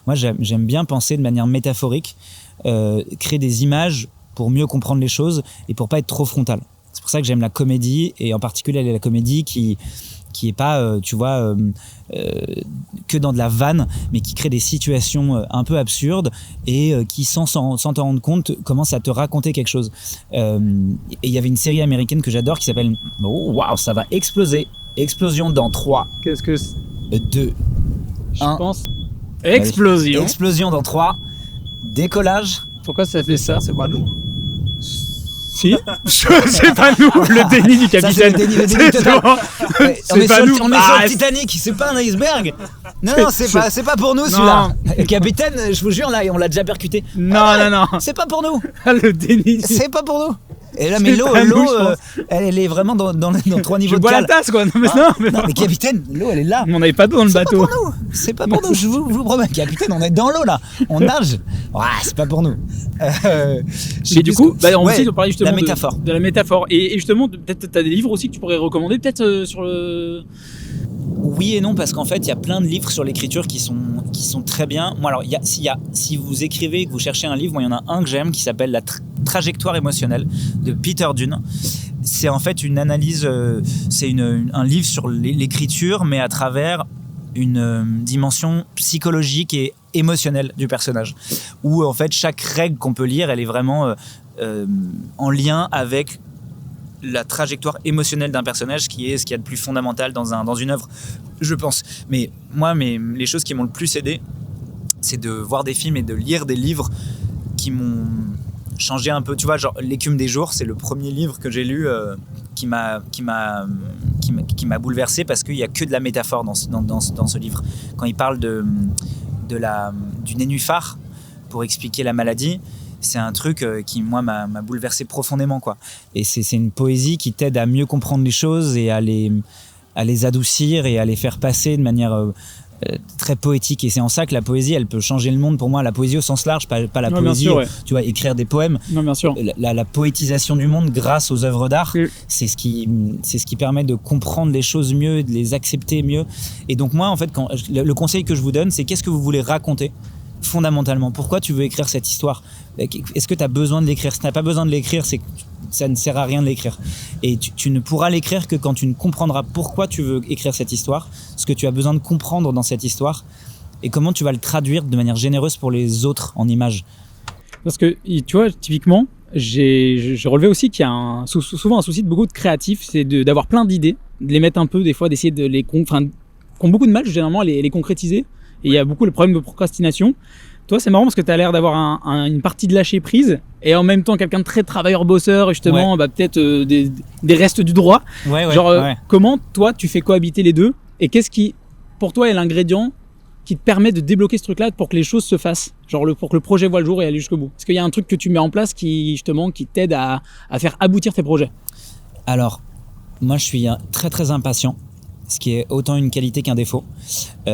Moi, j'aime bien penser de manière métaphorique, créer des images pour mieux comprendre les choses et pour pas être trop frontal. C'est pour ça que j'aime la comédie, et en particulier la comédie qui est pas, tu vois, que dans de la vanne, mais qui crée des situations un peu absurdes et qui, sans t'en rendre compte, commence à te raconter quelque chose. Et il y avait une série américaine que j'adore qui s'appelle... Oh, waouh, ça va exploser. Explosion dans 3. Qu'est-ce que c'est? 2. Je pense. Explosion. Explosion dans 3. Décollage. Pourquoi ça fait ça? C'est pas nous. Si. C'est pas nous. Le déni du capitaine. Ça, c'est le déni total. Ouais, on est pas nous. On est sur le Titanic. C'est pas un iceberg. Non, c'est pas pour nous celui-là. Le capitaine, je vous jure, là, on l'a déjà percuté. Non. C'est pas pour nous. Le déni. C'est pas pour nous. Et là, mais l'eau, elle est vraiment dans 3 niveaux de cale. Je bois la tasse, quoi. Non, mais capitaine, l'eau, elle est là. On n'avait pas d'eau dans le bateau. C'est pas pour nous, je vous promets. Capitaine, on est dans l'eau, là. On nage. Ouais, c'est pas pour nous. Mais du coup, on parlait justement de la métaphore. Et justement, peut-être tu as des livres aussi que tu pourrais recommander, peut-être sur le... Oui et non, parce qu'en fait, il y a plein de livres sur l'écriture qui sont très bien. Moi, alors, si vous écrivez et que vous cherchez un livre, moi, il y en a un que j'aime qui s'appelle La trajectoire émotionnelle de Peter Dunne. C'est en fait une analyse, c'est un livre sur l'écriture, mais à travers une dimension psychologique et émotionnelle du personnage. Où en fait, chaque règle qu'on peut lire, elle est vraiment en lien avec la trajectoire émotionnelle d'un personnage, qui est ce qu'il y a de plus fondamental dans une œuvre, je pense. Mais moi, les choses qui m'ont le plus aidé, c'est de voir des films et de lire des livres qui m'ont changé un peu. Tu vois, genre L'écume des jours, c'est le premier livre que j'ai lu qui m'a bouleversé, parce qu'il y a que de la métaphore dans ce livre. Quand il parle du nénuphar pour expliquer la maladie, c'est un truc qui, moi, m'a bouleversé profondément, quoi. Et c'est une poésie qui t'aide à mieux comprendre les choses et à les adoucir et à les faire passer de manière très poétique. Et c'est en ça que la poésie, elle peut changer le monde pour moi. La poésie au sens large, pas la poésie, sûr, ouais. Tu vois, écrire des poèmes. Non, bien sûr. La poétisation du monde grâce aux œuvres d'art, c'est ce qui permet de comprendre les choses mieux, de les accepter mieux. Et donc moi, en fait, le conseil que je vous donne, c'est qu'est-ce que vous voulez raconter fondamentalement? Pourquoi tu veux écrire cette histoire? Est-ce que tu as besoin de l'écrire? Si tu n'as pas besoin de l'écrire, c'est que ça ne sert à rien de l'écrire. Et tu ne pourras l'écrire que quand tu ne comprendras pourquoi tu veux écrire cette histoire, ce que tu as besoin de comprendre dans cette histoire, et comment tu vas le traduire de manière généreuse pour les autres en images. Parce que, tu vois, typiquement, j'ai relevé aussi qu'il y a souvent un souci de beaucoup de créatifs, c'est d'avoir plein d'idées, de les mettre un peu, des fois, d'essayer de qui ont beaucoup de mal, généralement, à les concrétiser. et il y a beaucoup le problème de procrastination. Toi, c'est marrant parce que tu as l'air d'avoir une partie de lâcher prise et en même temps quelqu'un de très travailleur bosseur et justement peut-être des restes du droit. Comment toi tu fais cohabiter les deux et qu'est-ce qui pour toi est l'ingrédient qui te permet de débloquer ce truc-là pour que les choses se fassent, pour que le projet voit le jour et aller jusqu'au bout? Est-ce qu'il y a un truc que tu mets en place qui t'aide à faire aboutir tes projets? Alors, moi je suis très très impatient, ce qui est autant une qualité qu'un défaut.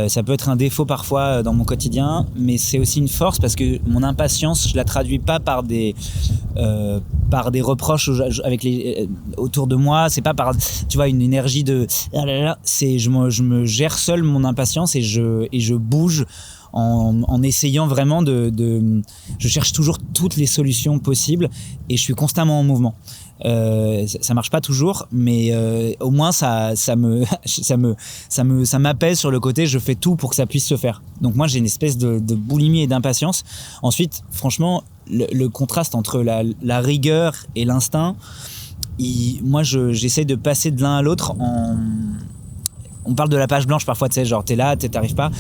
Ça peut être un défaut parfois dans mon quotidien, mais c'est aussi une force parce que mon impatience, je la traduis pas par des reproches autour de moi. C'est pas par, tu vois, une énergie de c'est je me gère seul mon impatience et je bouge en essayant vraiment je cherche toujours toutes les solutions possibles et je suis constamment en mouvement. Ça marche pas toujours, mais au moins ça m'apaise sur le côté je fais tout pour que ça puisse se faire. Donc moi j'ai une espèce de boulimie et d'impatience. Ensuite, franchement, le contraste entre la rigueur et l'instinct, moi j'essaie de passer de l'un à l'autre on parle de la page blanche parfois, tu sais, genre t'es là, t'arrives pas.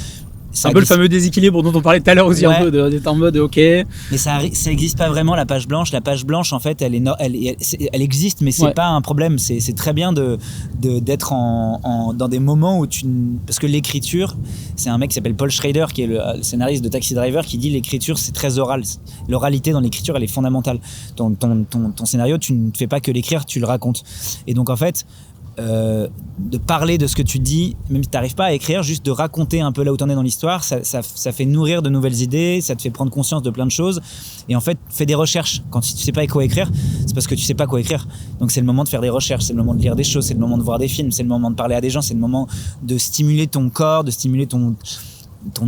C'est un peu le fameux déséquilibre dont on parlait tout à l'heure aussi, un peu d'être en mode ok. Mais ça existe pas vraiment la page blanche. La page blanche en fait elle existe, mais c'est pas un problème. C'est très bien d'être dans des moments où parce que l'écriture, c'est un mec qui s'appelle Paul Schrader qui est le scénariste de Taxi Driver qui dit l'écriture c'est très oral. L'oralité dans l'écriture elle est fondamentale. Ton scénario tu ne fais pas que l'écrire, tu le racontes. Et donc en fait de parler de ce que tu dis, même si tu n'arrives pas à écrire, juste de raconter un peu là où tu en es dans l'histoire, ça fait nourrir de nouvelles idées, ça te fait prendre conscience de plein de choses. Et en fait, fais des recherches. Quand tu ne sais pas quoi écrire, c'est parce que tu ne sais pas quoi écrire. Donc c'est le moment de faire des recherches, c'est le moment de lire des choses, c'est le moment de voir des films, c'est le moment de parler à des gens, c'est le moment de stimuler ton corps, de stimuler ton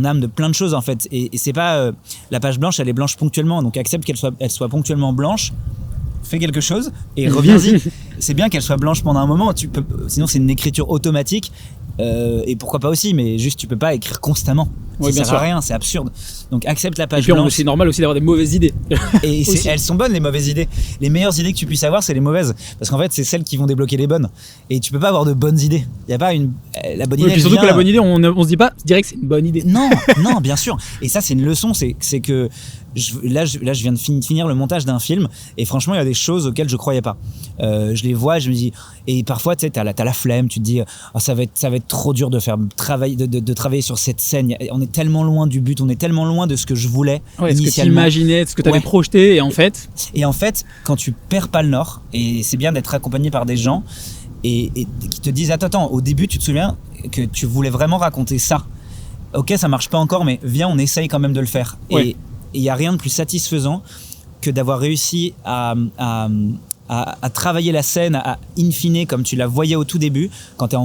âme, de plein de choses en fait. Et c'est pas la page blanche, elle est blanche ponctuellement, donc accepte qu'elle soit ponctuellement blanche. Fais quelque chose et reviens-y. C'est bien qu'elle soit blanche pendant un moment, sinon c'est une écriture automatique et pourquoi pas aussi, mais juste tu peux pas écrire constamment. Ça sert à rien, c'est absurde. Donc accepte la page blanche. C'est normal aussi d'avoir des mauvaises idées. Et elles sont bonnes les mauvaises idées. Les meilleures idées que tu puisses avoir, c'est les mauvaises, parce qu'en fait c'est celles qui vont débloquer les bonnes. Et tu peux pas avoir de bonnes idées. Il y a pas la bonne idée. Et puis surtout que la bonne idée, on se dit pas direct que c'est une bonne idée. Non, bien sûr. Et ça c'est une leçon, c'est que là je viens de finir le montage d'un film et franchement il y a des choses auxquelles je croyais pas. Je les vois, je me dis, et parfois tu sais t'as la flemme, tu te dis ça va être trop dur de travailler sur cette scène. On est tellement loin du but, on est tellement loin de ce que je voulais initialement. Ce que tu imaginais, ce que tu avais projeté, et en fait quand tu perds pas le nord, et c'est bien d'être accompagné par des gens et qui te disent attends, au début tu te souviens que tu voulais vraiment raconter ça, ok ça marche pas encore mais viens on essaye quand même de le faire. Et il n'y a rien de plus satisfaisant que d'avoir réussi à travailler la scène in fine comme tu la voyais au tout début. Quand tu es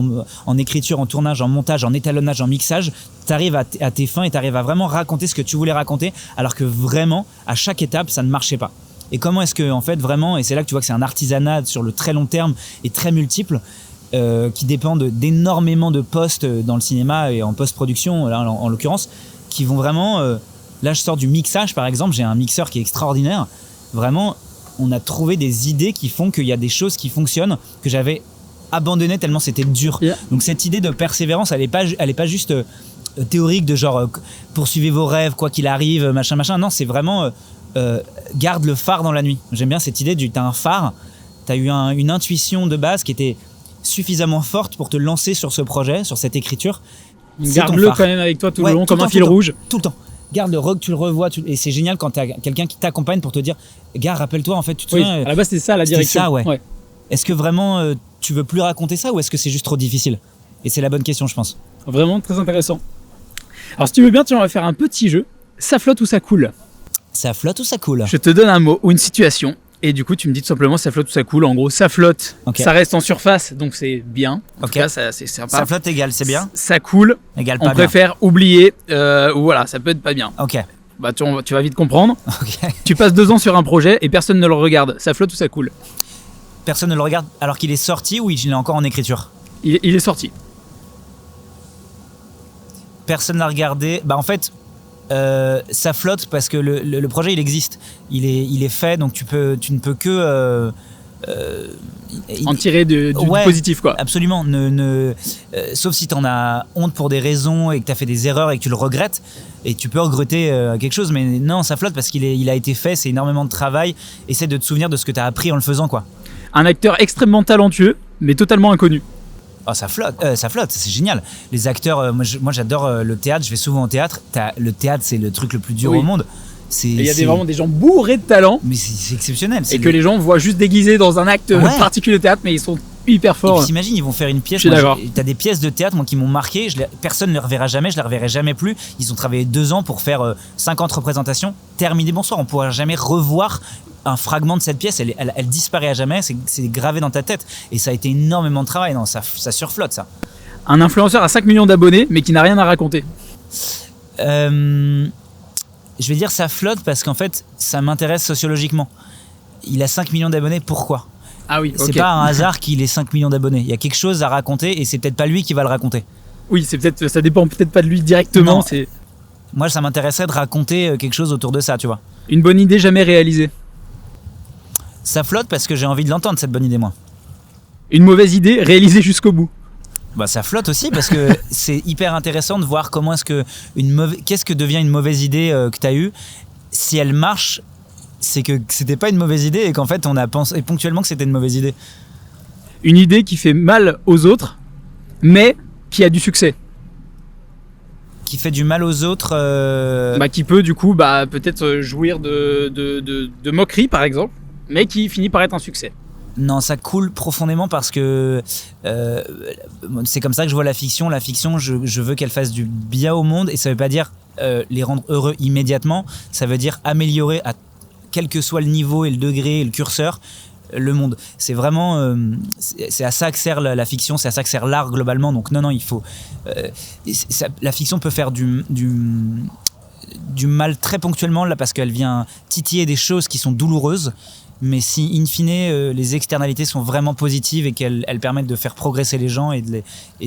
en écriture, en tournage, en montage, en étalonnage, en mixage, tu arrives à tes fins et tu arrives à vraiment raconter ce que tu voulais raconter, alors que vraiment, à chaque étape, ça ne marchait pas. Et comment est-ce que, en fait, vraiment, et c'est là que tu vois que c'est un artisanat sur le très long terme et très multiple, qui dépend d'énormément de postes dans le cinéma et en post-production, là, en l'occurrence, qui vont vraiment... Là, je sors du mixage, par exemple. J'ai un mixeur qui est extraordinaire. Vraiment, on a trouvé des idées qui font qu'il y a des choses qui fonctionnent que j'avais abandonnées tellement c'était dur. Yeah. Donc, cette idée de persévérance, elle est pas juste théorique de genre poursuivez vos rêves, quoi qu'il arrive, machin. Non, c'est vraiment garde le phare dans la nuit. J'aime bien cette idée t'as un phare, t'as eu une intuition de base qui était suffisamment forte pour te lancer sur ce projet, sur cette écriture. Garde-le quand même avec toi tout le long, comme un fil rouge. Tout le temps. Garde le rock, tu le revois, et c'est génial quand tu as quelqu'un qui t'accompagne pour te dire gars, rappelle-toi, en fait, tu te souviens. À la base, c'était ça la direction. Ça, ouais. Est-ce que vraiment tu veux plus raconter ça ou est-ce que c'est juste trop difficile? Et c'est la bonne question, je pense. Vraiment très intéressant. Alors, si tu veux bien, on va faire un petit jeu. Ça flotte ou ça coule? Ça flotte ou ça coule? Je te donne un mot ou une situation. Et du coup, tu me dis tout simplement ça flotte ou ça coule. En gros, ça flotte, ça reste en surface, donc c'est bien. Cas, c'est sympa. Ça flotte égal, c'est bien. Ça coule, égal, on préfère oublier, ou voilà, ça peut être pas bien. Ok. Bah, tu vas vite comprendre. Okay. Tu passes 2 ans sur un projet et personne ne le regarde. Ça flotte ou ça coule? Personne ne le regarde alors qu'il est sorti ou il est encore en écriture? Il est sorti. Personne n'a regardé. Bah, en fait... ça flotte parce que le projet il existe, il est fait, donc tu ne peux que En tirer du positif, quoi. Absolument. Sauf si t'en as honte pour des raisons et que t'as fait des erreurs et que tu le regrettes, et tu peux regretter quelque chose, mais non, ça flotte parce qu'il a été fait, c'est énormément de travail. Essaie de te souvenir de ce que t'as appris en le faisant, quoi. Un acteur extrêmement talentueux, mais totalement inconnu. Oh, ça flotte, c'est génial. Les acteurs, moi j'adore le théâtre, je vais souvent au théâtre. Le théâtre, c'est le truc le plus dur au monde. Il y a vraiment des gens bourrés de talent. Mais c'est exceptionnel. Et que les gens voient juste déguisés dans un acte particulier de théâtre, mais ils sont hyper forts. Et puis t'imagines, ils vont faire une pièce. T'as des pièces de théâtre, moi, qui m'ont marqué. Personne ne les reverra jamais, je les reverrai jamais plus. Ils ont travaillé 2 ans pour faire 50 représentations. Terminé, bonsoir. On pourra jamais revoir un fragment de cette pièce. Elle disparaît à jamais. C'est gravé dans ta tête. Et ça a été énormément de travail. Non, ça surflotte, ça. Un influenceur à 5 millions d'abonnés, mais qui n'a rien à raconter. Je vais dire ça flotte parce qu'en fait, ça m'intéresse sociologiquement. Il a 5 millions d'abonnés, pourquoi ? Ah oui, c'est pas un hasard qu'il ait 5 millions d'abonnés. Il y a quelque chose à raconter et c'est peut-être pas lui qui va le raconter. Oui, ça dépend peut-être pas de lui directement. Moi, ça m'intéresserait de raconter quelque chose autour de ça, tu vois. Une bonne idée jamais réalisée. Ça flotte parce que j'ai envie de l'entendre, cette bonne idée, moi. Une mauvaise idée réalisée jusqu'au bout. Bah, ça flotte aussi parce que c'est hyper intéressant de voir comment qu'est-ce que devient une mauvaise idée que t'as eue. Si elle marche, c'est que c'était pas une mauvaise idée et qu'en fait on a pensé ponctuellement que c'était une mauvaise idée. Une idée qui fait mal aux autres, mais qui a du succès. Qui fait du mal aux autres. Qui peut du coup peut-être jouir de moquerie par exemple, mais qui finit par être un succès. Non, ça coule profondément parce que c'est comme ça que je vois la fiction. La fiction, je veux qu'elle fasse du bien au monde et ça veut pas dire les rendre heureux immédiatement. Ça veut dire améliorer à quel que soit le niveau et le degré et le curseur le monde. C'est vraiment c'est à ça que sert la fiction, c'est à ça que sert l'art globalement. Donc non, il faut la fiction peut faire du mal très ponctuellement là parce qu'elle vient titiller des choses qui sont douloureuses. Mais si, in fine, les externalités sont vraiment positives et qu'elles permettent de faire progresser les gens et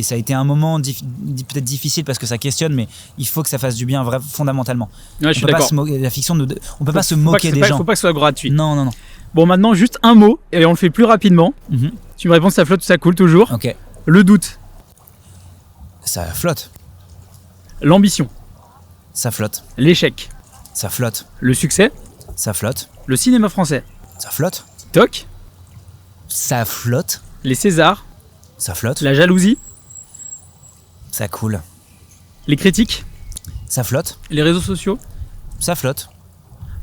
ça a été un moment peut-être difficile parce que ça questionne, mais il faut que ça fasse du bien fondamentalement. Ouais, je suis d'accord. La fiction, on peut pas se moquer des gens. Faut pas que ce soit gratuit. Non. Bon, maintenant, juste un mot, et on le fait plus rapidement. Mm-hmm. Tu me réponds si ça flotte ou ça coule toujours. Ok. Le doute. Ça flotte. L'ambition. Ça flotte. L'échec. Ça flotte. Le succès. Ça flotte. Le cinéma français. Ça flotte. TikTok. Ça flotte. Les Césars. Ça flotte. La jalousie. Ça coule. Les critiques. Ça flotte. Les réseaux sociaux. Ça flotte.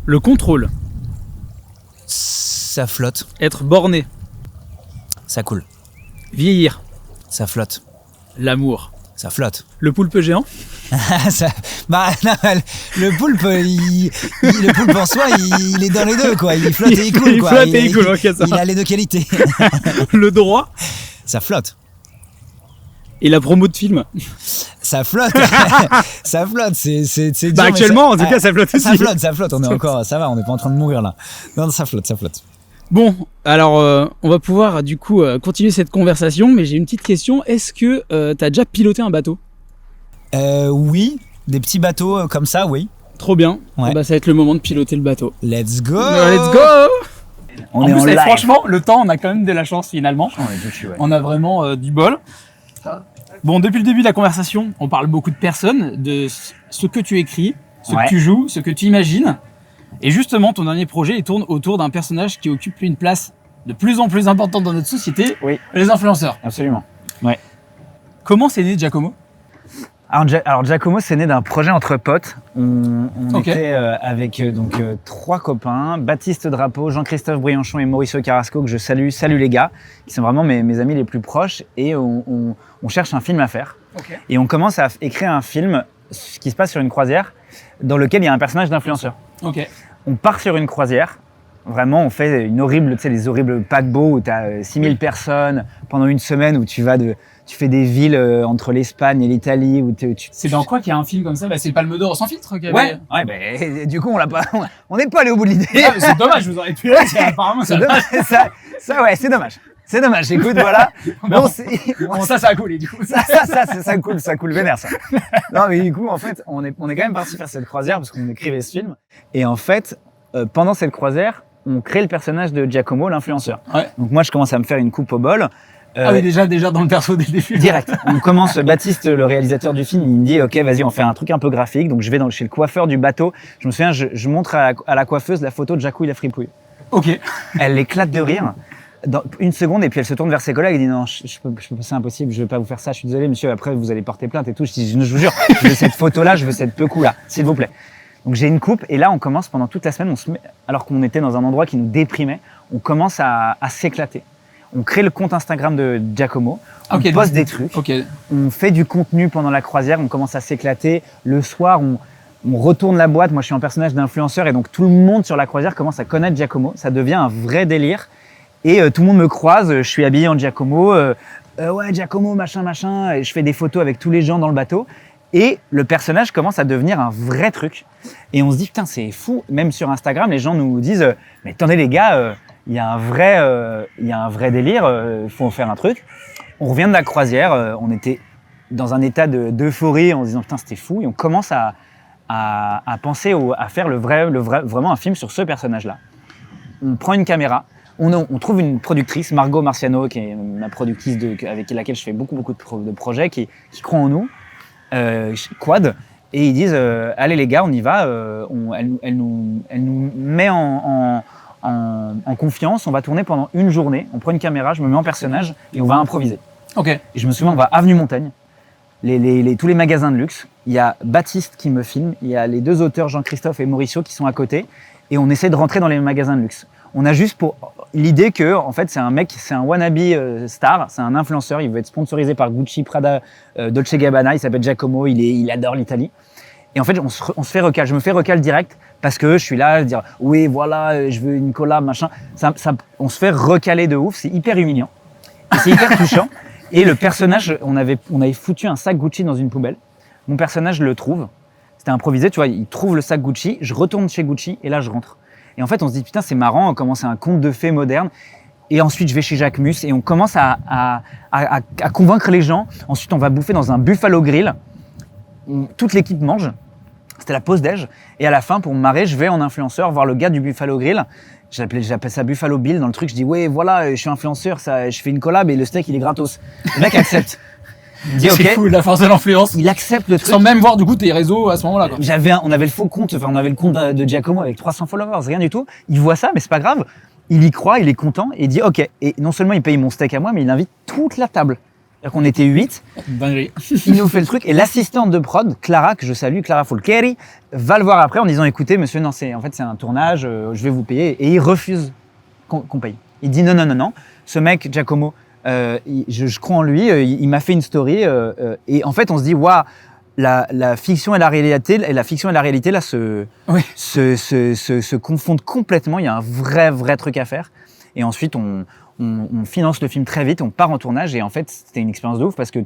Le contrôle. Ça flotte. Être borné. Ça coule. Vieillir. Ça flotte. L'amour. Ça flotte. Le poulpe géant. Le poulpe, le poulpe en soi, il est dans les deux, quoi. Il flotte et il coule, quoi. Il a les deux qualités. Le droit. Ça flotte. Et la promo de film. Ça flotte. Ça flotte. C'est dur, actuellement, en tout cas, ça flotte aussi. Ça flotte. On est encore, ça va, on n'est pas en train de mourir là. Non, ça flotte. Bon, alors on va pouvoir du coup continuer cette conversation, mais j'ai une petite question. Est-ce que t'as déjà piloté un bateau ? Oui, des petits bateaux comme ça, oui. Trop bien. Ouais. Ça va être le moment de piloter le bateau. Let's go. On est en live. Franchement, le temps, on a quand même de la chance finalement. On a vraiment du bol. Bon, depuis le début de la conversation, on parle beaucoup de personnes, de ce que tu écris, ce que tu joues, ce que tu imagines. Et justement, ton dernier projet, il tourne autour d'un personnage qui occupe une place de plus en plus importante dans notre société, les influenceurs. Absolument. Ouais. Comment c'est né Giacomo ? Alors Giacomo, c'est né d'un projet entre potes. On était avec 3 copains, Baptiste Drapeau, Jean-Christophe Brianchon et Mauricio Carrasco, que je salue. Salut les gars, qui sont vraiment mes amis les plus proches. Et on cherche un film à faire. Okay. Et on commence à écrire un film qui se passe sur une croisière dans lequel il y a un personnage d'influenceur. Okay. On part sur une croisière. Vraiment, on fait une horrible, les horribles paquebots où tu as 6000 personnes pendant une semaine où tu fais des villes entre l'Espagne et l'Italie. C'est dans quoi qu'il y a un film comme ça ? C'est le Palme d'Or sans filtre qu'il y avait... Ouais, du coup, on n'est pas allé au bout de l'idée. Ah, c'est dommage, vous auriez pu apparemment ça. C'est dommage. C'est dommage, écoute, voilà. Ça a coulé, du coup. Ça coule vénère, ça. Non, mais du coup, en fait, on est quand même parti faire cette croisière parce qu'on écrivait ce film. Et en fait, pendant cette croisière, on crée le personnage de Giacomo, l'influenceur. Ouais. Donc moi, je commence à me faire une coupe au bol. Ah oui, déjà dans le perso dès le début. Direct. On commence, Baptiste, le réalisateur du film, il me dit, OK, vas-y, on fait un truc un peu graphique. Donc je vais chez le coiffeur du bateau. Je me souviens, je montre à la coiffeuse la photo de Jacouille la fripouille. Ok. Elle éclate de rire. Dans une seconde, et puis elle se tourne vers ses collègues et dit non, je peux, c'est impossible, je vais pas vous faire ça, je suis désolé monsieur, après vous allez porter plainte et tout. Je dis, je vous jure, je veux cette photo-là, je veux cette peu-coup-là, s'il vous plaît. Donc j'ai une coupe et là on commence pendant toute la semaine, alors qu'on était dans un endroit qui nous déprimait, on commence à s'éclater. On crée le compte Instagram de Giacomo, on poste des trucs, on fait du contenu pendant la croisière, on commence à s'éclater. Le soir, on retourne la boîte, moi je suis un personnage d'influenceur et donc tout le monde sur la croisière commence à connaître Giacomo, ça devient un vrai délire. Et tout le monde me croise, je suis habillé en Giacomo, ouais Giacomo machin, et je fais des photos avec tous les gens dans le bateau. Et le personnage commence à devenir un vrai truc. Et on se dit putain c'est fou, même sur Instagram les gens nous disent mais attendez les gars, il y a un vrai délire, il faut en faire un truc. On revient de la croisière, on était dans un état d'euphorie en se disant putain c'était fou et on commence à penser à faire vraiment un film sur ce personnage-là. On prend une caméra. On trouve une productrice, Margot Marciano, qui est ma productrice avec laquelle je fais beaucoup de projets, qui croit en nous, Quad, et ils disent allez les gars, on y va. Elle nous met en confiance. On va tourner pendant une journée. On prend une caméra, je me mets en personnage et on va improviser. Ok. Et je me souviens, on va avenue Montaigne, tous les magasins de luxe. Il y a Baptiste qui me filme, il y a les deux auteurs Jean-Christophe et Mauricio qui sont à côté, et on essaie de rentrer dans les magasins de luxe. On a juste pour l'idée que, en fait, c'est un mec, c'est un wannabe star, c'est un influenceur, il veut être sponsorisé par Gucci, Prada, Dolce Gabbana, il s'appelle Giacomo, il adore l'Italie. Et en fait, on se fait recal, je me fais recal direct parce que je suis là à dire oui, voilà, je veux une collab, machin. On se fait recaler de ouf, c'est hyper humiliant, et c'est hyper touchant. Et le personnage, on avait foutu un sac Gucci dans une poubelle. Mon personnage le trouve, c'était improvisé, tu vois, il trouve le sac Gucci, je retourne chez Gucci et là je rentre. Et en fait, on se dit, putain, c'est marrant, comment c'est un conte de fées moderne. Et ensuite, je vais chez Jacques Mus et on commence à convaincre les gens. Ensuite, on va bouffer dans un Buffalo Grill. Toute l'équipe mange. C'était la pause déj. Et à la fin, pour me marrer, je vais en influenceur voir le gars du Buffalo Grill. J'appelle ça Buffalo Bill dans le truc. Je dis, ouais, voilà, je suis influenceur, je fais une collab et le steak, il est gratos. Le mec accepte. C'est okay. Fou, la force de l'influence. Il accepte le truc. Sans même voir du coup tes réseaux à ce moment-là. Quoi. On avait le faux compte, on avait le compte de Giacomo avec 300 followers, rien du tout. Il voit ça, mais c'est pas grave. Il y croit, il est content et il dit ok. Et non seulement il paye mon steak à moi, mais il invite toute la table. C'est-à-dire qu'on était 8. Dinguerie. Il nous fait le truc et l'assistante de prod, Clara, que je salue, Clara Folcheri, va le voir après en disant écoutez monsieur, non, c'est un tournage, je vais vous payer. Et il refuse qu'on paye. Il dit non. Ce mec, Giacomo, je crois en lui, il m'a fait une story et en fait on se dit waouh, la fiction et la réalité là se confondent complètement. Il y a un vrai truc à faire et ensuite on finance le film très vite, on part en tournage et en fait c'était une expérience de ouf parce que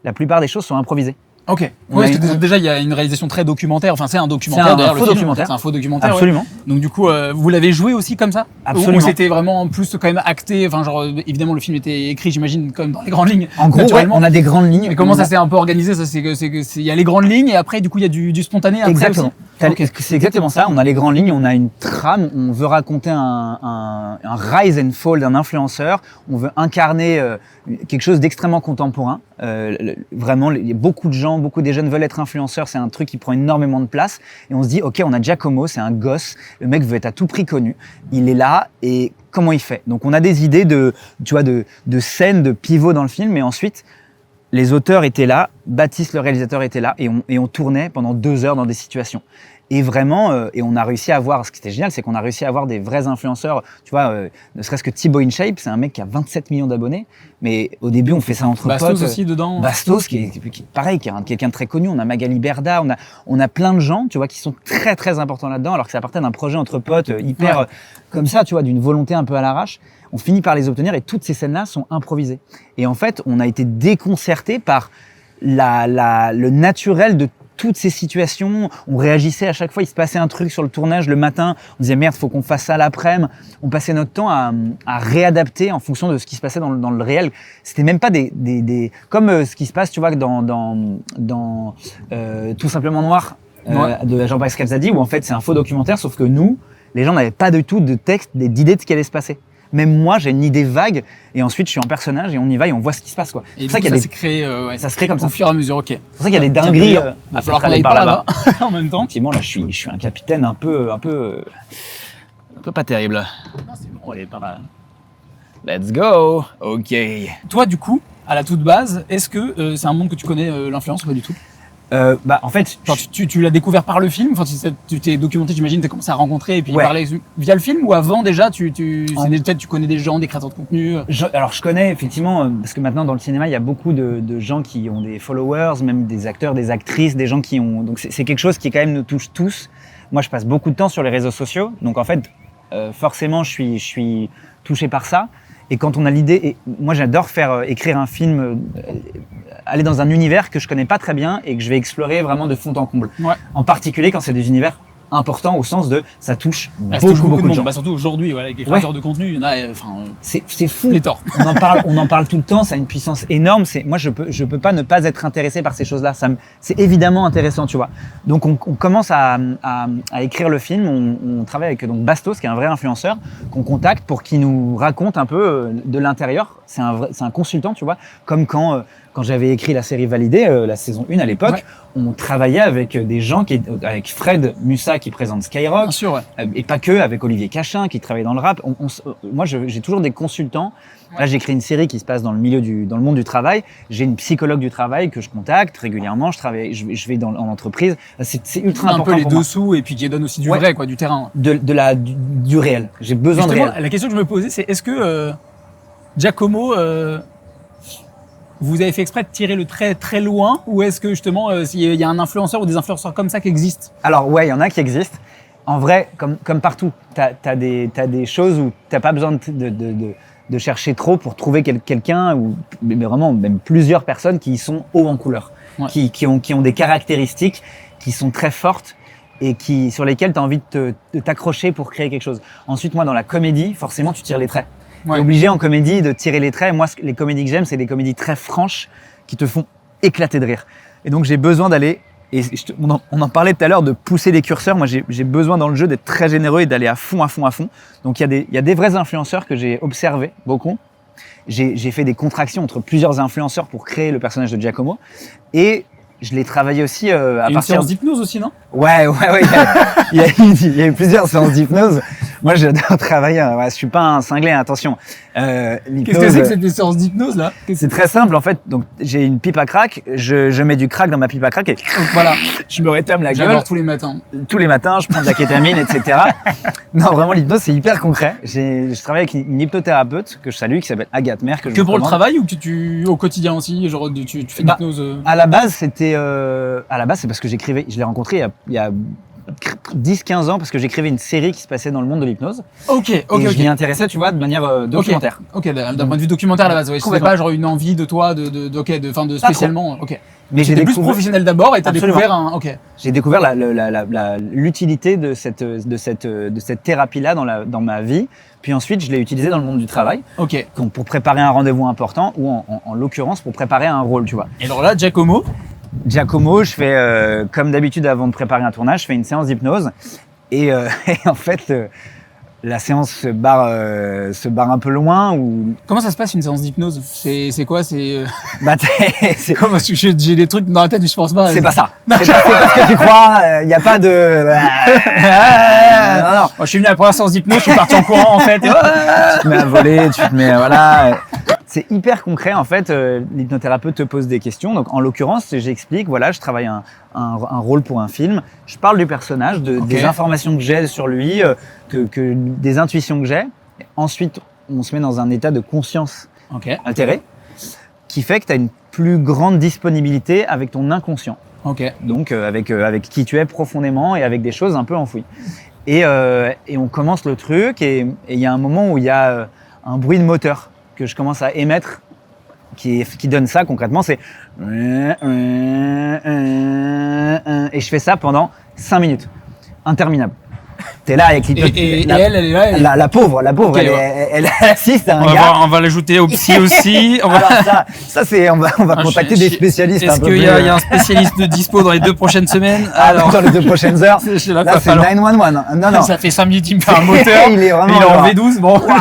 la plupart des choses sont improvisées. Ok. Ouais, parce que déjà il y a une réalisation très documentaire. Enfin c'est un documentaire. C'est un faux documentaire. C'est un faux documentaire. Absolument. Ouais. Donc du coup vous l'avez joué aussi comme ça? Absolument. Ou c'était vraiment en plus quand même acté. Enfin genre évidemment le film était écrit j'imagine comme dans les grandes lignes. En gros ouais, on a des grandes lignes. Mais comment ça s'est un peu organisé? Ça c'est il y a les grandes lignes et après du coup il y a du spontané. Après exactement. Aussi. Okay. C'est exactement ça. On a les grandes lignes, on a une trame. On veut raconter un rise and fall d'un influenceur. On veut incarner quelque chose d'extrêmement contemporain. Vraiment, beaucoup des jeunes veulent être influenceurs. C'est un truc qui prend énormément de place. Et on se dit, ok, on a Giacomo, c'est un gosse. Le mec veut être à tout prix connu. Il est là et comment il fait? Donc on a des idées de scènes, de pivots dans le film. Mais ensuite, les auteurs étaient là, Baptiste le réalisateur était là et on tournait pendant 2 heures dans des situations. Et vraiment, et on a réussi à avoir, ce qui était génial, c'est qu'on a réussi à avoir des vrais influenceurs. Tu vois, ne serait-ce que Thibaut InShape, c'est un mec qui a 27 millions d'abonnés. Mais au début, on fait ça entre potes. Bastos aussi dedans. Bastos, qui est pareil, qui est quelqu'un de très connu. On a Magali Berda, on a plein de gens, tu vois, qui sont très très importants là-dedans, alors que ça partait d'un projet entre potes hyper comme ça, tu vois, d'une volonté un peu à l'arrache. On finit par les obtenir et toutes ces scènes-là sont improvisées. Et en fait, on a été déconcertés par le naturel de toutes ces situations. On réagissait à chaque fois, il se passait un truc sur le tournage le matin, on disait merde, faut qu'on fasse ça l'après-midi. On passait notre temps à réadapter en fonction de ce qui se passait dans le réel. C'était même pas comme ce qui se passe, tu vois, dans Tout simplement noir de Jean-Baptiste Calzadi, où en fait c'est un faux documentaire, sauf que nous, les gens n'avaient pas du tout de texte, d'idée de ce qui allait se passer. Même moi, j'ai une idée vague, et ensuite je suis en personnage et on y va et on voit ce qui se passe, quoi. Et ça s'est créé, ça se crée comme ça. Au fur et à mesure, ok. C'est pour ça qu'il y a des dingueries. Il va falloir qu'on aille par là-bas en même temps. Effectivement, là, je suis un capitaine un peu pas terrible. Non, c'est bon. On est pas mal. Let's go. Ok. Toi, du coup, à la toute base, est-ce que c'est un monde que tu connais, l'influence, ou pas du tout? En fait, Genre, tu l'as découvert par le film, enfin, tu t'es documenté, j'imagine, t'as commencé à rencontrer et puis Ouais. parler via le film, ou avant déjà, peut-être tu connais des gens, des créateurs de contenu. alors je connais effectivement, parce que maintenant dans le cinéma, il y a beaucoup de gens qui ont des followers, même des acteurs, des actrices, des gens qui ont... Donc c'est quelque chose qui quand même nous touche tous. Moi, je passe beaucoup de temps sur les réseaux sociaux, donc en fait, forcément, je suis touché par ça. Et quand on a l'idée, et moi j'adore écrire un film, aller dans un univers que je connais pas très bien et que je vais explorer vraiment de fond en comble. Ouais. En particulier quand c'est des univers importants au sens de ça touche Ça touche beaucoup de gens. Bah, surtout aujourd'hui, voilà, avec les créateurs de contenu, il y en a, C'est fou. pléthore. On en parle tout le temps, ça a une puissance énorme. Moi, je peux pas ne pas être intéressé par ces choses-là. C'est évidemment intéressant, tu vois. Donc, on commence à écrire le film. On travaille avec donc Bastos, qui est un vrai influenceur, qu'on contacte pour qu'il nous raconte un peu de l'intérieur. C'est un consultant, tu vois. Comme quand j'avais écrit la série Validée, la saison 1 à l'époque, Ouais. on travaillait avec des gens avec Fred Mussa qui présente Skyrock. Bien sûr, ouais. Et pas que, avec Olivier Cachin qui travaille dans le rap. Moi, j'ai toujours des consultants. Là, j'ai créé une série qui se passe dans le monde du travail. J'ai une psychologue du travail que je contacte régulièrement. Je vais en entreprise. C'est ultra Un important peu les pour moi. dessous et puis qui donne aussi du Ouais. vrai, quoi, du terrain. Du réel. J'ai besoin de Justement, réel. la question que je me posais, c'est est-ce que Giacomo, vous avez fait exprès de tirer le trait très loin, ou est-ce que justement il y a un influenceur ou des influenceurs comme ça qui existent? Alors ouais, il y en a qui existent. En vrai, comme partout, t'as des choses où t'as pas besoin de chercher trop pour trouver quelqu'un, mais vraiment même plusieurs personnes qui sont haut en couleur, Ouais. qui ont des caractéristiques qui sont très fortes et sur lesquelles tu as envie de t'accrocher pour créer quelque chose. Ensuite, moi, dans la comédie, forcément, tu tires les traits. Ouais. T'es obligé en comédie de tirer les traits. Moi, les comédies que j'aime, c'est des comédies très franches qui te font éclater de rire. Et donc, j'ai besoin d'aller, on en parlait tout à l'heure, de pousser les curseurs. Moi, j'ai besoin dans le jeu d'être très généreux et d'aller à fond. Donc, il y a des vrais influenceurs que j'ai observés beaucoup. J'ai fait des contractions entre plusieurs influenceurs pour créer le personnage de Giacomo. Et je l'ai travaillé aussi à Et une partir séance d'hypnose aussi, non? Ouais. Il y a eu plusieurs séances d'hypnose. Moi, j'adore travailler. Ouais, je suis pas un cinglé, attention. Qu'est-ce que c'est que cette séance d'hypnose là? C'est très simple en fait. Donc, j'ai une pipe à crack. Je mets du crack dans ma pipe à crack et Voilà, je me rétame la gueule. j'adore tous les matins. Tous les matins, je prends de la kétamine, etc. Non, vraiment, l'hypnose, c'est hyper concret. Je travaille avec une hypnothérapeute que je salue, qui s'appelle Agathe Mer. Que Que pour le travail ou que tu au quotidien aussi, genre tu fais de Bah, l'hypnose À la base, c'est parce que je l'ai rencontré il y a 10-15 ans, parce que j'écrivais une série qui se passait dans le monde de l'hypnose. Ok. Et je m'y intéressais, tu vois, de manière documentaire. Ok, d'un point de vue documentaire à la base, ouais. C'était Complètement. pas genre une envie de toi de spécialement. Ok. Mais J'étais plus professionnel d'abord et t'as Absolument. découvert Ok. J'ai découvert l'utilité de cette thérapie-là dans ma vie. Puis ensuite, je l'ai utilisée dans le monde du travail, Ok. pour préparer un rendez-vous important, ou en l'occurrence pour préparer un rôle, tu vois. Et alors là, Giacomo. Giacomo, je fais comme d'habitude avant de préparer un tournage, je fais une séance d'hypnose et en fait la séance se barre un peu loin ou Comment ça se passe une séance d'hypnose? C'est quoi? C'est c'est comment? Parce que j'ai des trucs dans la tête, mais je pense pas. c'est pas ça. C'est pas ce que tu crois. Il y a pas de non. Moi, je suis venu à la première séance d'hypnose, je suis parti en courant en fait. Et... Tu te mets à voler, tu te mets voilà. C'est hyper concret en fait. L'hypnothérapeute te pose des questions. Donc en l'occurrence, j'explique. Voilà, je travaille un rôle pour un film. Je parle du personnage, des informations que j'ai sur lui, des intuitions que j'ai. Ensuite, on se met dans un état de conscience Ok. altéré, qui fait que tu as une plus grande disponibilité avec ton inconscient. Ok. Donc avec qui tu es profondément et avec des choses un peu enfouies. Et on commence le truc et il y a un moment où il y a un bruit de moteur que je commence à émettre qui donne ça concrètement, c'est et je fais ça pendant 5 minutes, interminable. T'es là avec Et elle est là. la pauvre, Ok, elle assiste à un gars. On va l'ajouter au psy aussi. Alors ça c'est, on va contacter des spécialistes. Est-ce qu'il y a un spécialiste de dispo dans les 2 prochaines semaines? Alors, dans les 2 prochaines heures, là c'est 911. Non. Ça fait 5 minutes, il me fait un moteur. Il est vraiment il est en genre, V12. Bon. Waouh,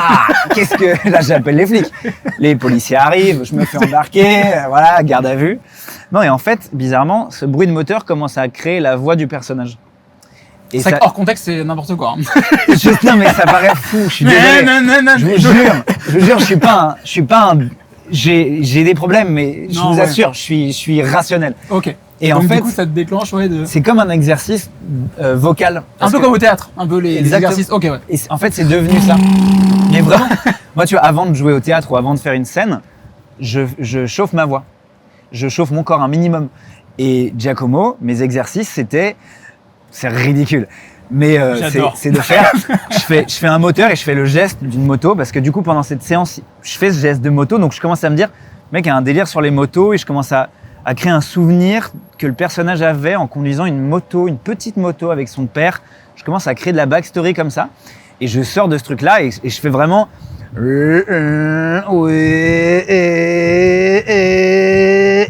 qu'est-ce que là j'appelle les flics. Les policiers arrivent, je me fais embarquer, voilà, garde à vue. Non, et en fait, bizarrement, ce bruit de moteur commence à créer la voix du personnage. Et c'est ça, hors contexte, c'est n'importe quoi. Non, mais ça paraît fou. Je suis désolé. Non. Je vous jure, je suis pas un. J'ai des problèmes, mais je vous assure, je suis rationnel. Ok. Et donc, en fait, du coup, ça te déclenche, c'est comme un exercice vocal. Un peu comme au théâtre, un peu les exercices. Ok, ouais. Et en fait, c'est devenu ça. Mais vraiment, moi, tu vois, avant de jouer au théâtre ou avant de faire une scène, je chauffe ma voix. Je chauffe mon corps un minimum. Et Giacomo, mes exercices, c'est ridicule. Mais c'est de faire, je fais un moteur et je fais le geste d'une moto parce que du coup, pendant cette séance, je fais ce geste de moto. Donc, je commence à me dire, mec, il y a un délire sur les motos et je commence à créer un souvenir que le personnage avait en conduisant une petite moto avec son père. Je commence à créer de la backstory comme ça et je sors de ce truc-là et je fais vraiment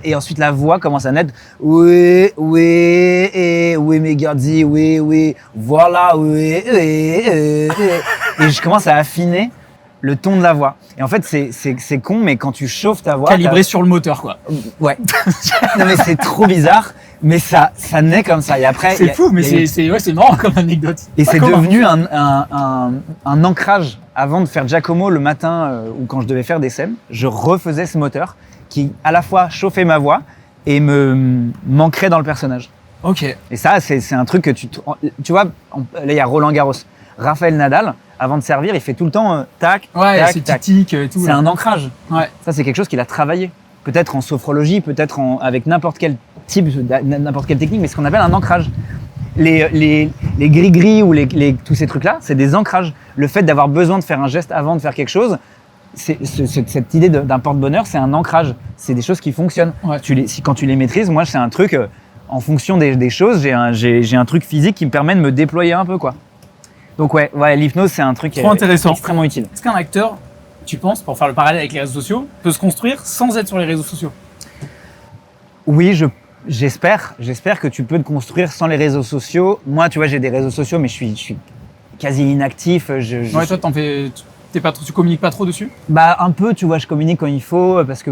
et ensuite la voix commence à naître oui mes gardis oui voilà oui et je commence à affiner le ton de la voix. Et en fait, c'est con, mais quand tu chauffes ta voix... Calibré sur le moteur, quoi. Ouais. Non, mais c'est trop bizarre, mais ça naît comme ça. Et après... C'est fou, mais c'est marrant comme anecdote. Et c'est devenu un ancrage. Avant de faire Giacomo le matin, ou quand je devais faire des scènes, je refaisais ce moteur qui, à la fois, chauffait ma voix et m'ancrait dans le personnage. Ok. Et ça, c'est un truc que tu vois, là, il y a Roland Garros. Raphaël Nadal, avant de servir, il fait tout le temps tac, ouais, tac, c'est tac. tic et tout. C'est un ancrage. Ouais. Ça, c'est quelque chose qu'il a travaillé. Peut-être en sophrologie, peut-être avec n'importe quelle technique, mais ce qu'on appelle un ancrage. Les gris-gris ou tous ces trucs-là, c'est des ancrages. Le fait d'avoir besoin de faire un geste avant de faire quelque chose, cette idée d'un porte-bonheur, c'est un ancrage. C'est des choses qui fonctionnent. Ouais. Quand tu les maîtrises, moi, c'est un truc, en fonction des choses, j'ai un truc physique qui me permet de me déployer un peu, quoi. Donc ouais, l'hypnose, c'est un truc trop intéressant, extrêmement utile. Est-ce qu'un acteur, tu penses, pour faire le parallèle avec les réseaux sociaux, peut se construire sans être sur les réseaux sociaux? Oui, j'espère que tu peux te construire sans les réseaux sociaux. Moi, tu vois, j'ai des réseaux sociaux, mais je suis quasi inactif. Ouais, toi, tu communiques pas trop dessus? Bah, un peu, tu vois, je communique quand il faut, parce que,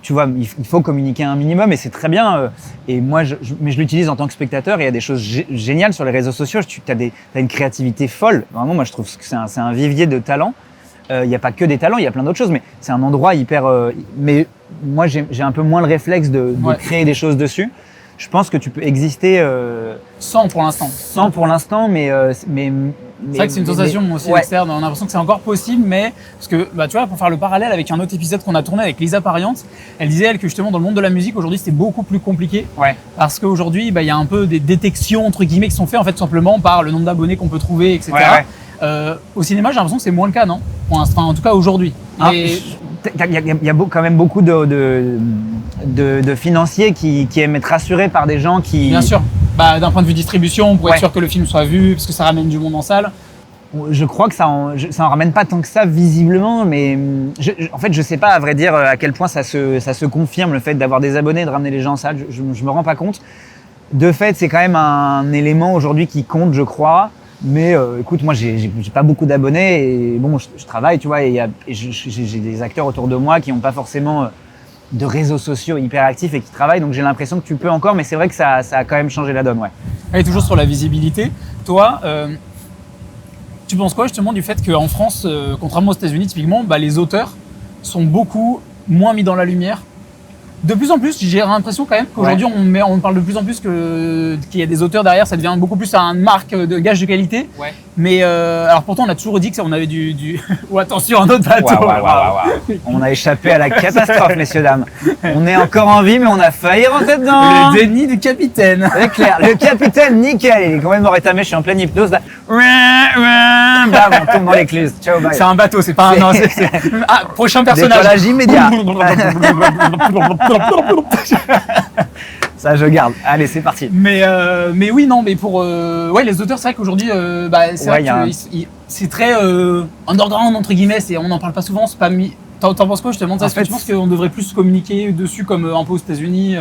tu vois, il faut communiquer un minimum et c'est très bien. Et moi, mais je l'utilise en tant que spectateur et il y a des choses géniales sur les réseaux sociaux. T'as une créativité folle. Vraiment, moi, je trouve que c'est un vivier de talents. Il n'y a pas que des talents, il y a plein d'autres choses, mais c'est un endroit hyper... mais moi, j'ai un peu moins le réflexe de créer des choses dessus. Je pense que tu peux exister... sans pour l'instant. Sans pour l'instant, mais c'est vrai que c'est une sensation aussi externe. On a l'impression que c'est encore possible, mais parce que tu vois, pour faire le parallèle avec un autre épisode qu'on a tourné avec Lisa Pariante, elle disait elle que justement dans le monde de la musique aujourd'hui c'était beaucoup plus compliqué. Ouais. Parce qu'aujourd'hui il y a un peu des détections entre guillemets qui sont faites en fait tout simplement par le nombre d'abonnés qu'on peut trouver, etc. Ouais. Au cinéma j'ai l'impression que c'est moins le cas, non? Enfin, en tout cas aujourd'hui. Il y a quand même beaucoup de financiers qui aiment être rassurés par des gens qui... Bien sûr. D'un point de vue distribution, pour être sûr que le film soit vu, parce que ça ramène du monde en salle. Je crois que ça en ramène pas tant que ça visiblement, mais en fait je sais pas à vrai dire à quel point ça se confirme le fait d'avoir des abonnés, de ramener les gens en salle. Je me rends pas compte. De fait, c'est quand même un élément aujourd'hui qui compte, je crois. Mais écoute, moi j'ai pas beaucoup d'abonnés et bon, je travaille, tu vois, et j'ai des acteurs autour de moi qui n'ont pas forcément de réseaux sociaux hyper actifs et qui travaillent, donc j'ai l'impression que tu peux encore, mais c'est vrai que ça a quand même changé la donne, ouais. Et toujours sur la visibilité, toi, tu penses quoi justement du fait qu'en France, contrairement aux États-Unis typiquement, les auteurs sont beaucoup moins mis dans la lumière? De plus en plus, j'ai l'impression quand même qu'aujourd'hui on parle de plus en plus qu'il y a des auteurs derrière, ça devient beaucoup plus une marque de gage de qualité. Ouais. Mais alors pourtant on a toujours dit que on avait du... oh, attention, un autre bateau. On a échappé à la catastrophe, messieurs dames. On est encore en vie, mais on a failli rentrer dedans. Le déni du capitaine. C'est clair. Le capitaine, nickel. Il est complètement rétamé. Je suis en pleine hypnose là. Bam, on tombe dans l'écluse. Ciao, bye. C'est un bateau, c'est pas un... Non, Ah, prochain personnage. Décollage immédiat. Ça, je garde. Allez, c'est parti. Mais oui, non, mais pour les auteurs, c'est vrai qu'aujourd'hui, c'est vrai que c'est très underground entre guillemets. On n'en parle pas souvent. C'est pas mis. T'en penses quoi justement? Est-ce que tu penses qu'on devrait plus communiquer dessus comme un peu aux États-Unis?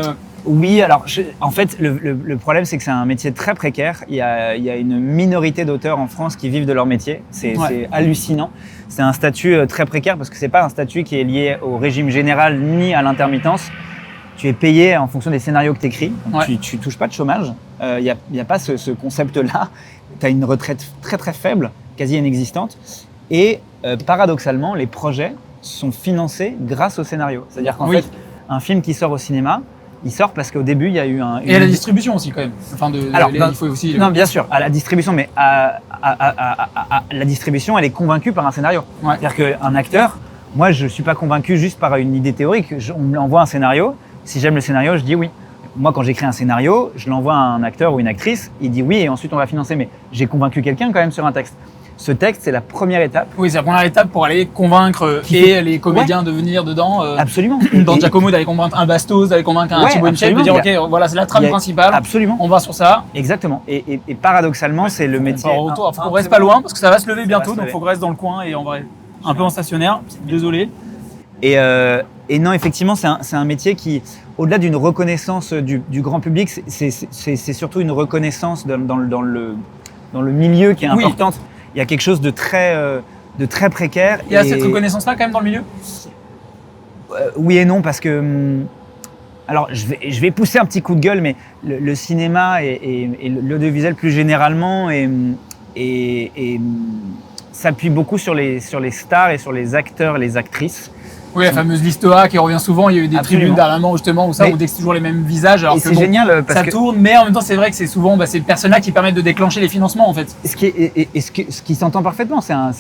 Oui, alors en fait, le problème, c'est que c'est un métier très précaire. Il y a une minorité d'auteurs en France qui vivent de leur métier. C'est hallucinant. C'est un statut très précaire parce que c'est pas un statut qui est lié au régime général ni à l'intermittence. Tu es payé en fonction des scénarios que tu écris. Tu touches pas de chômage. Il y a pas ce concept-là. Tu as une retraite très très faible, quasi inexistante. Et paradoxalement, les projets sont financés grâce au scénario. C'est-à-dire qu'en fait, un film qui sort au cinéma, il sort parce qu'au début, il y a eu Et à la distribution aussi, quand même. Enfin, il faut aussi. Non, bien sûr, à la distribution, mais la distribution, elle est convaincue par un scénario. C'est-à-dire qu'un acteur, moi, je suis pas convaincu juste par une idée théorique. On me envoie un scénario. Si j'aime le scénario, je dis oui. Moi, quand j'écris un scénario, je l'envoie à un acteur ou une actrice. Il dit oui, et ensuite on va financer. Mais j'ai convaincu quelqu'un quand même sur un texte. Ce texte, c'est la première étape. Oui, c'est la première étape pour aller convaincre les comédiens de venir dedans. Absolument. Dans Giacomo, d'aller convaincre un Bastos, d'aller convaincre un Thibaut Inchep, de dire ok, voilà, c'est la trame principale. Absolument. On va sur ça. Exactement. Et paradoxalement, c'est le métier. Faut qu'on reste pas loin parce que ça va se lever bientôt, donc faut qu'on reste dans le coin et on va un peu en stationnaire. Désolé. Et non, effectivement, c'est un métier qui, au-delà d'une reconnaissance du grand public, c'est surtout une reconnaissance dans le milieu qui est importante. Il y a quelque chose de très précaire. Il y a cette reconnaissance-là quand même dans le milieu? Oui et non, parce que... Alors, je vais pousser un petit coup de gueule, mais le cinéma et l'audiovisuel plus généralement s'appuie beaucoup sur les stars et sur les acteurs et les actrices. Oui, la fameuse liste A qui revient souvent. Il y a eu des tribunes dernièrement justement où on décrit toujours les mêmes visages. Alors c'est génial parce ça tourne, mais en même temps, c'est vrai que c'est souvent ces personnes-là qui permettent de déclencher les financements en fait. Ce qui s'entend parfaitement, c'est un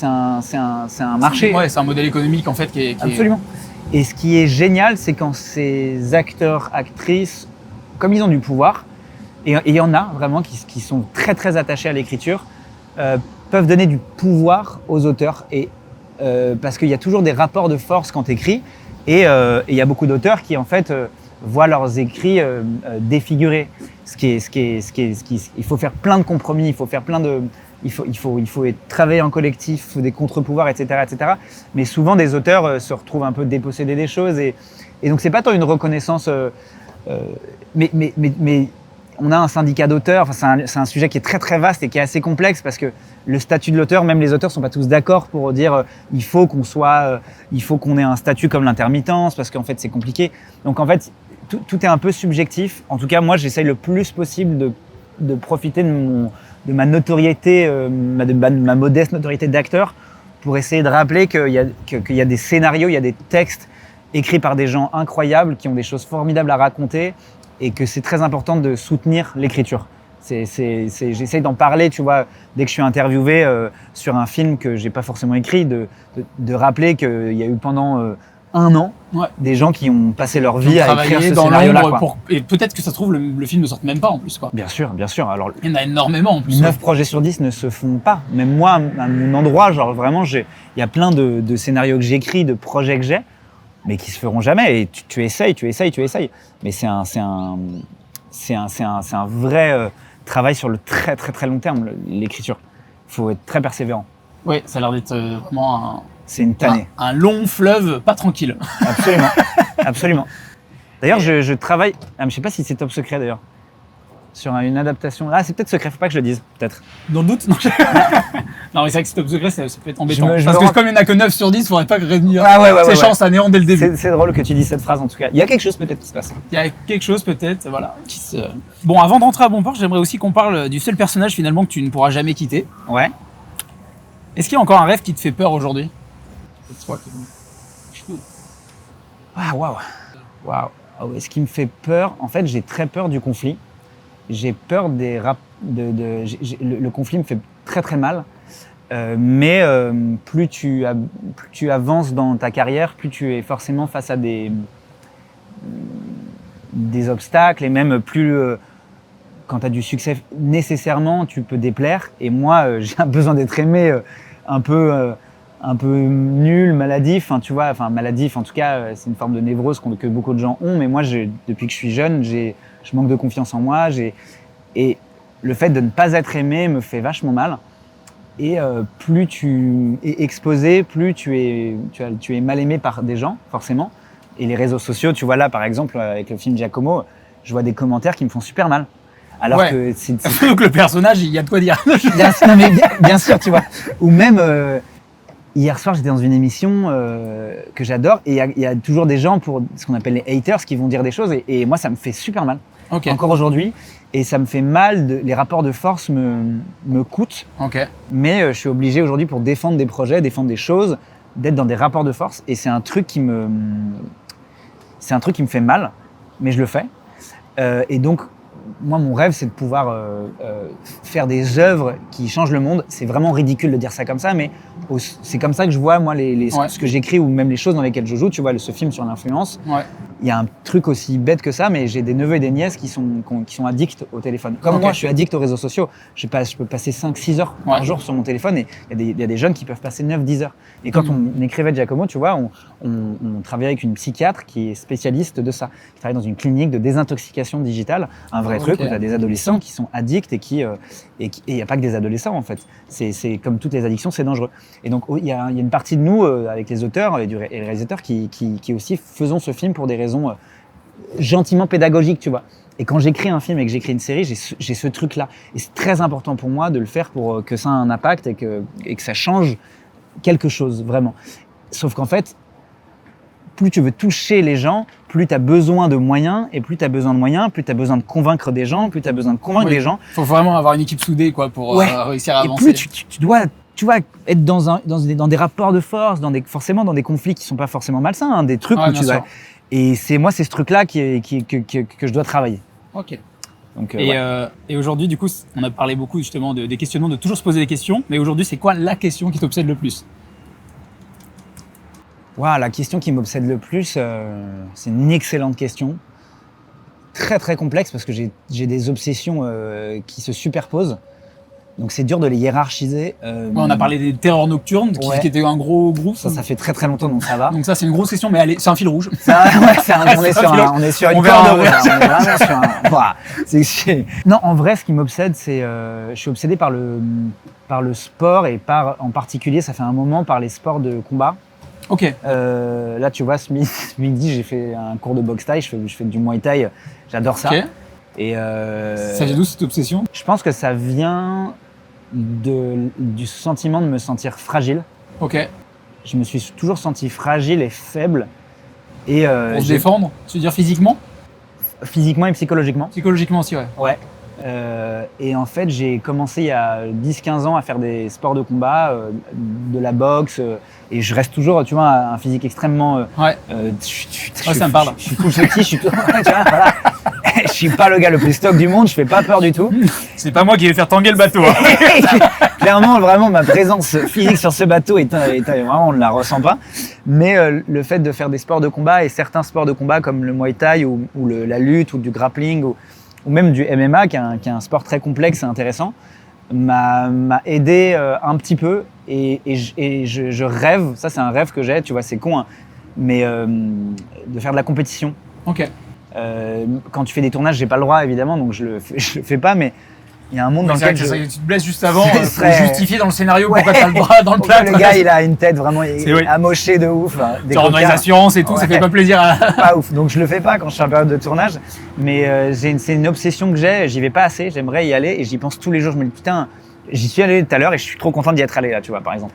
marché. Ouais, c'est un modèle économique en fait qui est. Absolument. Et ce qui est génial, c'est quand ces acteurs, actrices, comme ils ont du pouvoir, et il y en a vraiment qui sont très très attachés à l'écriture, peuvent donner du pouvoir aux auteurs parce qu'il y a toujours des rapports de force quand tu écris et il y a beaucoup d'auteurs qui en fait voient leurs écrits défigurés. Il faut faire plein de compromis, il faut travailler en collectif, il faut des contre-pouvoirs, etc., etc. Mais souvent des auteurs se retrouvent un peu dépossédés des choses et donc c'est pas tant une reconnaissance, mais on a un syndicat d'auteurs, c'est un sujet qui est très très vaste et qui est assez complexe parce que le statut de l'auteur, même les auteurs sont pas tous d'accord pour dire il faut qu'on ait un statut comme l'intermittence parce qu'en fait c'est compliqué. Donc en fait tout est un peu subjectif. En tout cas moi j'essaye le plus possible de profiter de ma notoriété, de ma modeste notoriété d'acteur pour essayer de rappeler qu'il y a des scénarios, il y a des textes écrits par des gens incroyables qui ont des choses formidables à raconter et que c'est très important de soutenir l'écriture. J'essaye d'en parler, tu vois, dès que je suis interviewé sur un film que j'ai pas forcément écrit, de rappeler qu'il y a eu pendant 1 an des gens qui ont passé leur vie à écrire ce scénario-là. Et peut-être que ça se trouve, le film ne sort même pas en plus, quoi. Bien sûr, bien sûr. Alors, il y en a énormément en plus. 9 projets sur 10 ne se font pas. Même moi, à mon endroit, genre vraiment, il y a plein de scénarios que j'écris, de projets que j'ai, mais qui se feront jamais. Et tu essayes. Mais c'est un vrai travail sur le très très très long terme, l'écriture. Il faut être très persévérant. Oui, ça a l'air d'être vraiment c'est une tannée. Un long fleuve pas tranquille. Absolument, absolument. D'ailleurs, je travaille... je ne sais pas si c'est top secret d'ailleurs. Sur une adaptation... Ah, c'est peut-être secret, faut pas que je le dise, peut-être. Dans le doute? Non, non mais c'est vrai que c'est top secret, ça peut être embêtant. Parce que comme il n'y en a que 9 sur 10, il faudrait pas réunir ses chances à néant dès le début. C'est drôle que tu dises cette phrase en tout cas. Il y a quelque chose peut-être qui se passe. Il y a quelque chose peut-être, voilà. Bon, avant d'entrer à Bon Port, j'aimerais aussi qu'on parle du seul personnage finalement que tu ne pourras jamais quitter. Ouais. Est-ce qu'il y a encore un rêve qui te fait peur aujourd'hui? Ah, waouh. Ce qui me fait peur, en fait, j'ai très peur du conflit. J'ai peur le conflit me fait très très mal. Mais plus tu avances dans ta carrière, plus tu es forcément face à des obstacles et même plus quand tu as du succès, nécessairement tu peux déplaire. Et moi, j'ai un besoin d'être aimé un peu nul, maladif. Tu vois, maladif en tout cas, c'est une forme de névrose que beaucoup de gens ont. Mais moi, depuis que je suis jeune, j'ai je manque de confiance en moi. Et le fait de ne pas être aimé me fait vachement mal. Et plus tu es exposé, plus tu es mal aimé par des gens, forcément. Et les réseaux sociaux, tu vois là, par exemple, avec le film Giacomo, je vois des commentaires qui me font super mal. Alors que c'est... Donc le personnage, il y a de quoi dire. Non, mais bien sûr, tu vois. Ou même, hier soir, j'étais dans une émission que j'adore, et il y a toujours des gens, pour ce qu'on appelle les haters, qui vont dire des choses, et moi, ça me fait super mal. Okay. Encore aujourd'hui. Et ça me fait mal, les rapports de force me coûtent. Okay. Mais je suis obligé aujourd'hui, pour défendre des projets, défendre des choses, d'être dans des rapports de force. Et c'est un truc qui me fait mal, mais je le fais. Et donc, moi, mon rêve, c'est de pouvoir faire des œuvres qui changent le monde. C'est vraiment ridicule de dire ça comme ça, mais c'est comme ça que je vois, moi, ce que j'écris ou même les choses dans lesquelles je joue. Tu vois, ce film sur l'influence. Ouais. Il y a un truc aussi bête que ça, mais j'ai des neveux et des nièces qui sont addicts au téléphone. Comme moi, je suis addict aux réseaux sociaux. Je peux passer 5-6 heures par jour sur mon téléphone, et il y a des jeunes qui peuvent passer 9-10 heures. Et quand on écrivait Giacomo, tu vois, on travaillait avec une psychiatre qui est spécialiste de ça, qui travaille dans une clinique de désintoxication digitale, un vrai truc où tu as des adolescents qui sont addicts et il n'y a pas que des adolescents en fait. C'est comme toutes les addictions, c'est dangereux. Et donc il y a une partie de nous, avec les auteurs et les réalisateurs, qui aussi faisons ce film pour des raisons gentiment pédagogiques, tu vois. Et quand j'écris un film et que j'écris une série, j'ai ce truc-là. Et c'est très important pour moi de le faire pour que ça ait un impact et que ça change quelque chose, vraiment. Sauf qu'en fait, plus tu veux toucher les gens, plus tu as besoin de moyens, et plus tu as besoin de moyens, plus tu as besoin de convaincre des gens, plus tu as besoin de convaincre des gens. Il faut vraiment avoir une équipe soudée quoi, pour réussir à avancer. Et plus tu dois être dans des rapports de force, forcément dans des conflits qui sont pas forcément malsains, hein, des trucs où tu dois... Et c'est ce truc-là que je dois travailler. Ok. Donc, et aujourd'hui, du coup, on a parlé beaucoup justement des questionnements, de toujours se poser des questions, mais aujourd'hui, c'est quoi la question qui t'obsède le plus ? La question qui m'obsède le plus, c'est une excellente question. Très très complexe parce que j'ai des obsessions qui se superposent. Donc c'est dur de les hiérarchiser. On a parlé des terreurs nocturnes, qui étaient un gros groupe. Ça fait très très longtemps, donc ça va. Donc ça c'est une grosse question, mais allez, c'est un fil rouge. On est sur une corde rouge. On est vraiment sur un... Non, en vrai, ce qui m'obsède, c'est... je suis obsédé par le sport et en particulier, ça fait un moment, par les sports de combat. Ok. Là, tu vois, ce midi, j'ai fait un cours de boxe thaï, je fais du muay thai, j'adore ça. Okay. Et ça vient d'où cette obsession ? Je pense que ça vient du sentiment de me sentir fragile. Ok. Je me suis toujours senti fragile et faible. Et pour se défendre, tu veux dire physiquement ? Physiquement et psychologiquement. Psychologiquement aussi, ouais. Ouais. Et en fait, j'ai commencé il y a 10-15 ans à faire des sports de combat, de la boxe, et je reste toujours, tu vois, un physique extrêmement... ça me parle. Je suis tout petit, tu vois, voilà. Je suis pas le gars le plus stock du monde, je fais pas peur du tout. C'est pas moi qui vais faire tanguer le bateau. Hein. Clairement, vraiment, ma présence physique sur ce bateau, vraiment, on ne la ressent pas. Mais le fait de faire des sports de combat, et certains sports de combat comme le Muay Thai ou la lutte ou du grappling ou même du MMA, qui est un sport très complexe et intéressant, m'a aidé un petit peu. Et je rêve, ça c'est un rêve que j'ai, tu vois, c'est con, hein, mais de faire de la compétition. Ok. Quand tu fais des tournages, j'ai pas le droit évidemment, donc je le fais pas, mais il y a un monde dans lequel tu te blesses juste avant, faut justifier dans le scénario pourquoi t'as le bras dans le plat. Le gars, il a une tête vraiment amochée de ouf. Genre dans les assurances et tout, ça fait pas plaisir à... Pas ouf, donc je le fais pas quand je suis en période de tournage, mais c'est une obsession que j'y vais pas assez, j'aimerais y aller et j'y pense tous les jours, je me dis putain, j'y suis allé tout à l'heure et je suis trop content d'y être allé là, tu vois, par exemple.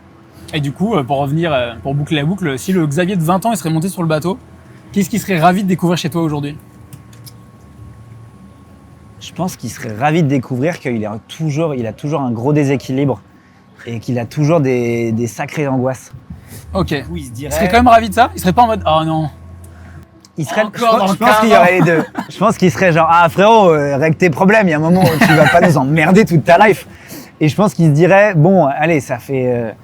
Et du coup, pour revenir, pour boucler la boucle, si le Xavier de 20 ans il serait monté sur le bateau, qu'est-ce qu'il serait ravi de découvrir chez toi aujourd'hui ? Je pense qu'il serait ravi de découvrir qu'il a toujours un gros déséquilibre et qu'il a toujours des sacrées angoisses. Ok. Où il serait quand même ravi de ça ? Il serait pas en mode « Oh non !» Je pense qu'il y aurait les deux. Je pense qu'il serait genre « Ah frérot, règle tes problèmes, il y a un moment où tu vas pas nous emmerder toute ta life. » Et je pense qu'il se dirait « Bon, allez, ça fait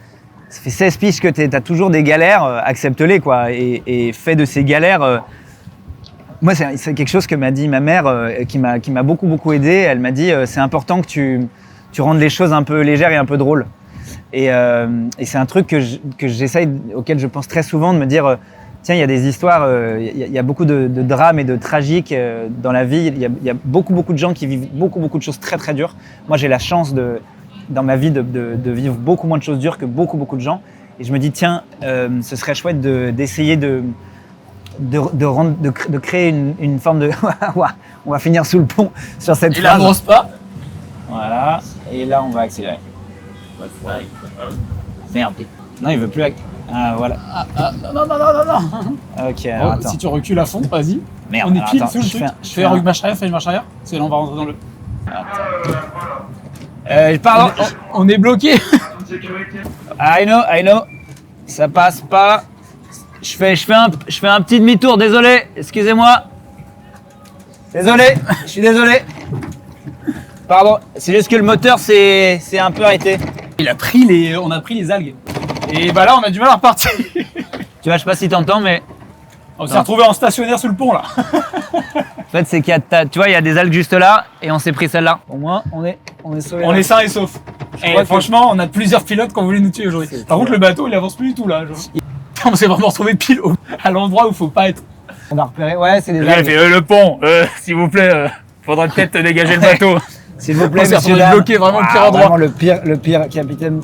16 piges que t'as toujours des galères, accepte-les quoi. Et fais de ces galères... Moi, c'est quelque chose que m'a dit ma mère, qui m'a beaucoup aidé. Elle m'a dit c'est important que tu rendes les choses un peu légères et un peu drôles. Et c'est un truc auquel je pense très souvent, de me dire Tiens, il y a des histoires, il y a beaucoup de drames et de tragiques dans la vie. Il y a beaucoup de gens qui vivent beaucoup de choses très très dures. Moi, j'ai la chance dans ma vie de vivre beaucoup moins de choses dures que beaucoup de gens. Et je me dis, tiens, ce serait chouette d'essayer de créer une forme de... On va finir sous le pont sur cette Il phrase. avance pas. Voilà, et là on va accélérer. Merde. Non, il veut plus Ah, voilà. Non. Ok, alors, attends. Si tu recules à fond, vas-y. Merde, On est alors, pile attends, sous le je truc. fais un- Je fais une marche arrière, fais une marche arrière. C'est là, on va rentrer dans le... Pardon. On est bloqué. I know. Ça passe pas. Je fais un petit demi-tour, désolé, excusez-moi. Désolé, je suis désolé. Pardon, c'est juste que le moteur c'est un peu arrêté. On a pris les algues. Et bah là, on a du mal à repartir. Tu vois, je sais pas si t'entends, mais On s'est retrouvé en stationnaire sous le pont là. en fait c'est qu'il y a, tu vois, il y a des algues juste là et on s'est pris celle-là. Au moins, on est sauvé. On est sains et saufs. Et crois que- franchement, on a plusieurs pilotes qui ont voulu nous tuer aujourd'hui. Par contre, le bateau, il avance plus du tout là. Genre. On s'est vraiment retrouvé pile à l'endroit où faut pas être. On a repéré. Ouais, c'est des Le gars, il algues. fait le pont, s'il vous plaît, faudrait peut-être dégager le bateau. S'il vous On plaît, s'est monsieur retrouvé dame. bloqué vraiment le pire Ah, endroit. vraiment le pire capitaine.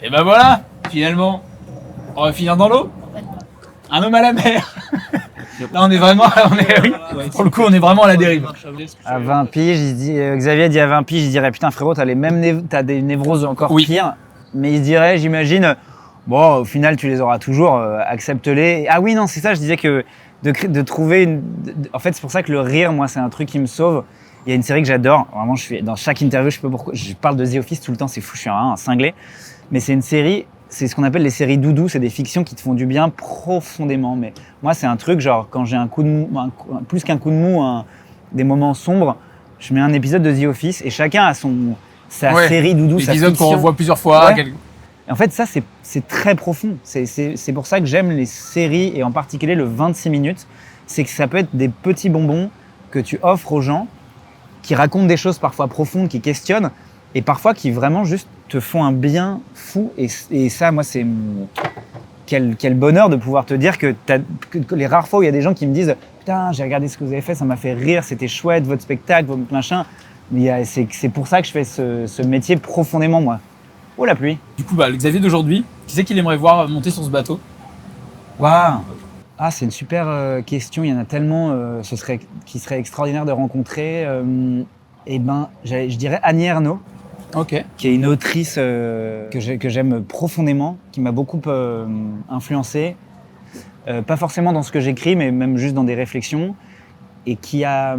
Et ben voilà, finalement, on va finir dans l'eau. Un homme à la mer. Là, on est vraiment, pour le coup, on est vraiment à la dérive. À 20 piges, il se dit, Xavier dit à 20 piges, il dirait putain frérot, t'as des névroses encore Oui. pires. Mais il se dirait, j'imagine, bon, au final tu les auras toujours, accepte-les. Ah oui, non, c'est ça, je disais que de trouver en fait, c'est pour ça que le rire, moi, c'est un truc qui me sauve. Il y a une série que j'adore, vraiment, dans chaque interview, je sais pas pourquoi, je parle de The Office tout le temps, c'est fou, je suis un cinglé. Mais c'est une série, c'est ce qu'on appelle les séries doudou, c'est des fictions qui te font du bien profondément. Mais moi, c'est un truc, genre, quand j'ai un coup de mou, plus qu'un coup de mou, des moments sombres, je mets un épisode de The Office et chacun a sa Ouais. série doudou, sa L'épisode qu'on fiction. revoit plusieurs fois. Ouais. En fait, ça, c'est très profond. C'est pour ça que j'aime les séries, et en particulier le 26 minutes. C'est que ça peut être des petits bonbons que tu offres aux gens, qui racontent des choses parfois profondes, qui questionnent, et parfois qui vraiment juste te font un bien fou. Et ça, moi, c'est... Quel bonheur de pouvoir te dire que les rares fois où il y a des gens qui me disent « Putain, j'ai regardé ce que vous avez fait, ça m'a fait rire, c'était chouette, votre spectacle, votre machin. » C'est pour ça que je fais ce métier profondément, moi. Oh, la pluie. Du coup, bah, le Xavier d'aujourd'hui, qui c'est qu'il aimerait voir monter sur ce bateau? Waouh! Ah, c'est une super question. Il y en a tellement qui serait extraordinaire de rencontrer. Je dirais Annie Ernaux, Ok. qui est une autrice que j'aime profondément, qui m'a beaucoup influencé. Pas forcément dans ce que j'écris, mais même juste dans des réflexions. Et qui a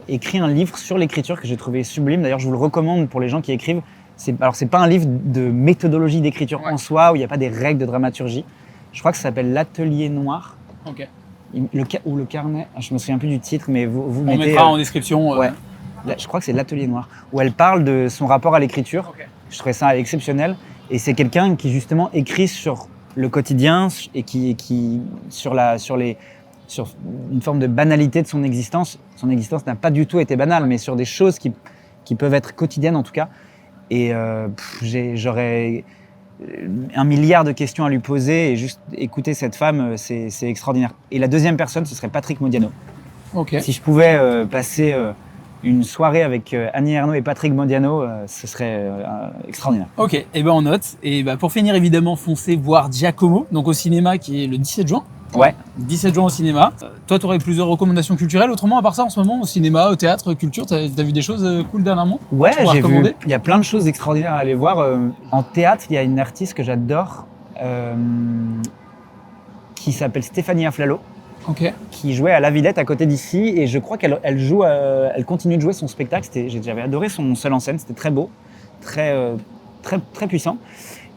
écrit un livre sur l'écriture que j'ai trouvé sublime. D'ailleurs, je vous le recommande pour les gens qui écrivent. Alors, c'est pas un livre de méthodologie d'écriture en soi, où il n'y a pas des règles de dramaturgie. Je crois que ça s'appelle L'Atelier Noir. Ok. Ou le carnet, je me souviens plus du titre, mais vous On mettez... mettra en description. Ouais. Je crois que c'est L'Atelier Noir, où elle parle de son rapport à l'écriture. Ok. Je trouvais ça exceptionnel. Et c'est quelqu'un qui justement écrit sur le quotidien et qui sur une forme de banalité de son existence. Son existence n'a pas du tout été banale, mais sur des choses qui peuvent être quotidiennes en tout cas. Et j'aurais 1 milliard de questions à lui poser, et juste écouter cette femme, c'est extraordinaire. Et la deuxième personne, ce serait Patrick Modiano. Ok. Si je pouvais passer une soirée avec Annie Ernaux et Patrick Modiano, ce serait extraordinaire. Ok, et ben on note. Et ben pour finir, évidemment, foncez voir Giacomo, donc au cinéma, qui est le 17 juin. Ouais. 17 juin au cinéma. Toi, tu aurais plusieurs recommandations culturelles. Autrement, à part ça, en ce moment, au cinéma, au théâtre, culture, t'as vu des choses cool dernièrement? Ouais, Tu pourras j'ai vu. recommander Il y a plein de choses extraordinaires à aller voir. En théâtre, il y a une artiste que j'adore qui s'appelle Stéphanie Aflalo, Ok. qui jouait à La Villette à côté d'ici, et je crois qu'elle continue de jouer son spectacle. J'avais adoré son seul en scène, c'était très beau, très puissant.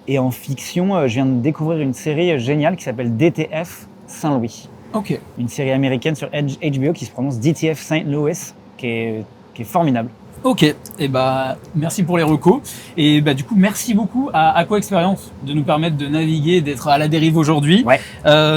Et en fiction, je viens de découvrir une série géniale qui s'appelle DTF Saint-Louis. Ok. Une série américaine sur HBO qui se prononce DTF Saint Louis, qui est formidable. Ok, et bah merci pour les recos. Et bah du coup merci beaucoup à Aqua Experience de nous permettre de naviguer, d'être à la dérive aujourd'hui. Ouais.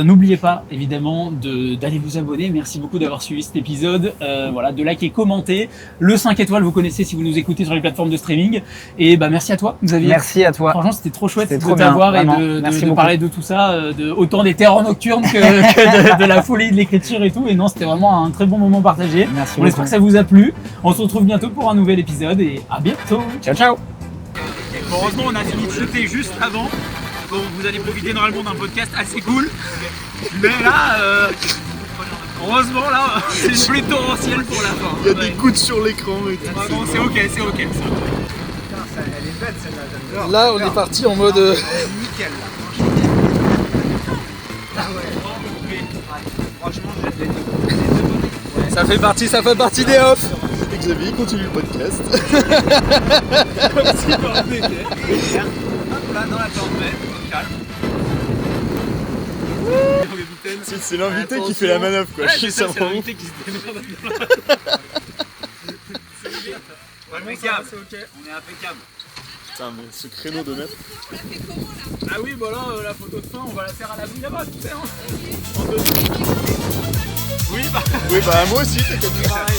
N'oubliez pas évidemment d'aller vous abonner. Merci beaucoup d'avoir suivi cet épisode. Voilà, de liker, commenter. Le 5 étoiles, vous connaissez si vous nous écoutez sur les plateformes de streaming. Et bah merci à toi, Xavier. Merci à toi. Franchement, c'était trop chouette C'était de trop bien, t'avoir et vraiment. de Merci beaucoup. parler de tout ça, autant des terreurs nocturnes que de la folie de l'écriture et tout. Et non, c'était vraiment un très bon moment partagé. Merci On espère que ça vous a plu. On se retrouve bientôt pour un nouvel épisode et à bientôt. Ciao, ciao. Heureusement, on a fini de shooter juste avant. Donc vous allez profiter normalement d'un podcast assez cool. Mais là, heureusement, là, c'est plus torrentiel pour la fin. Il y a des gouttes sur l'écran et tout. Vraiment, c'est ok, c'est ok. Là, on est parti en mode. Nickel. Ça fait partie des off. Et Xavier continue le podcast. Comme si de rien n'était. Hop là, dans la tempête, calme. C'est l'invité qui fait la manœuvre quoi. Ouais, Je sais c'est ça vraiment. l'invité qui se démerde. On est impeccable, c'est ok, on est impeccable. Putain, mais ce créneau de maître. Ah oui, bah là, la photo de fin, on va la faire à l'abri là-bas, tu sais. Hein. Oui, bah Oui, bah moi aussi, t'es comme ça. pareil.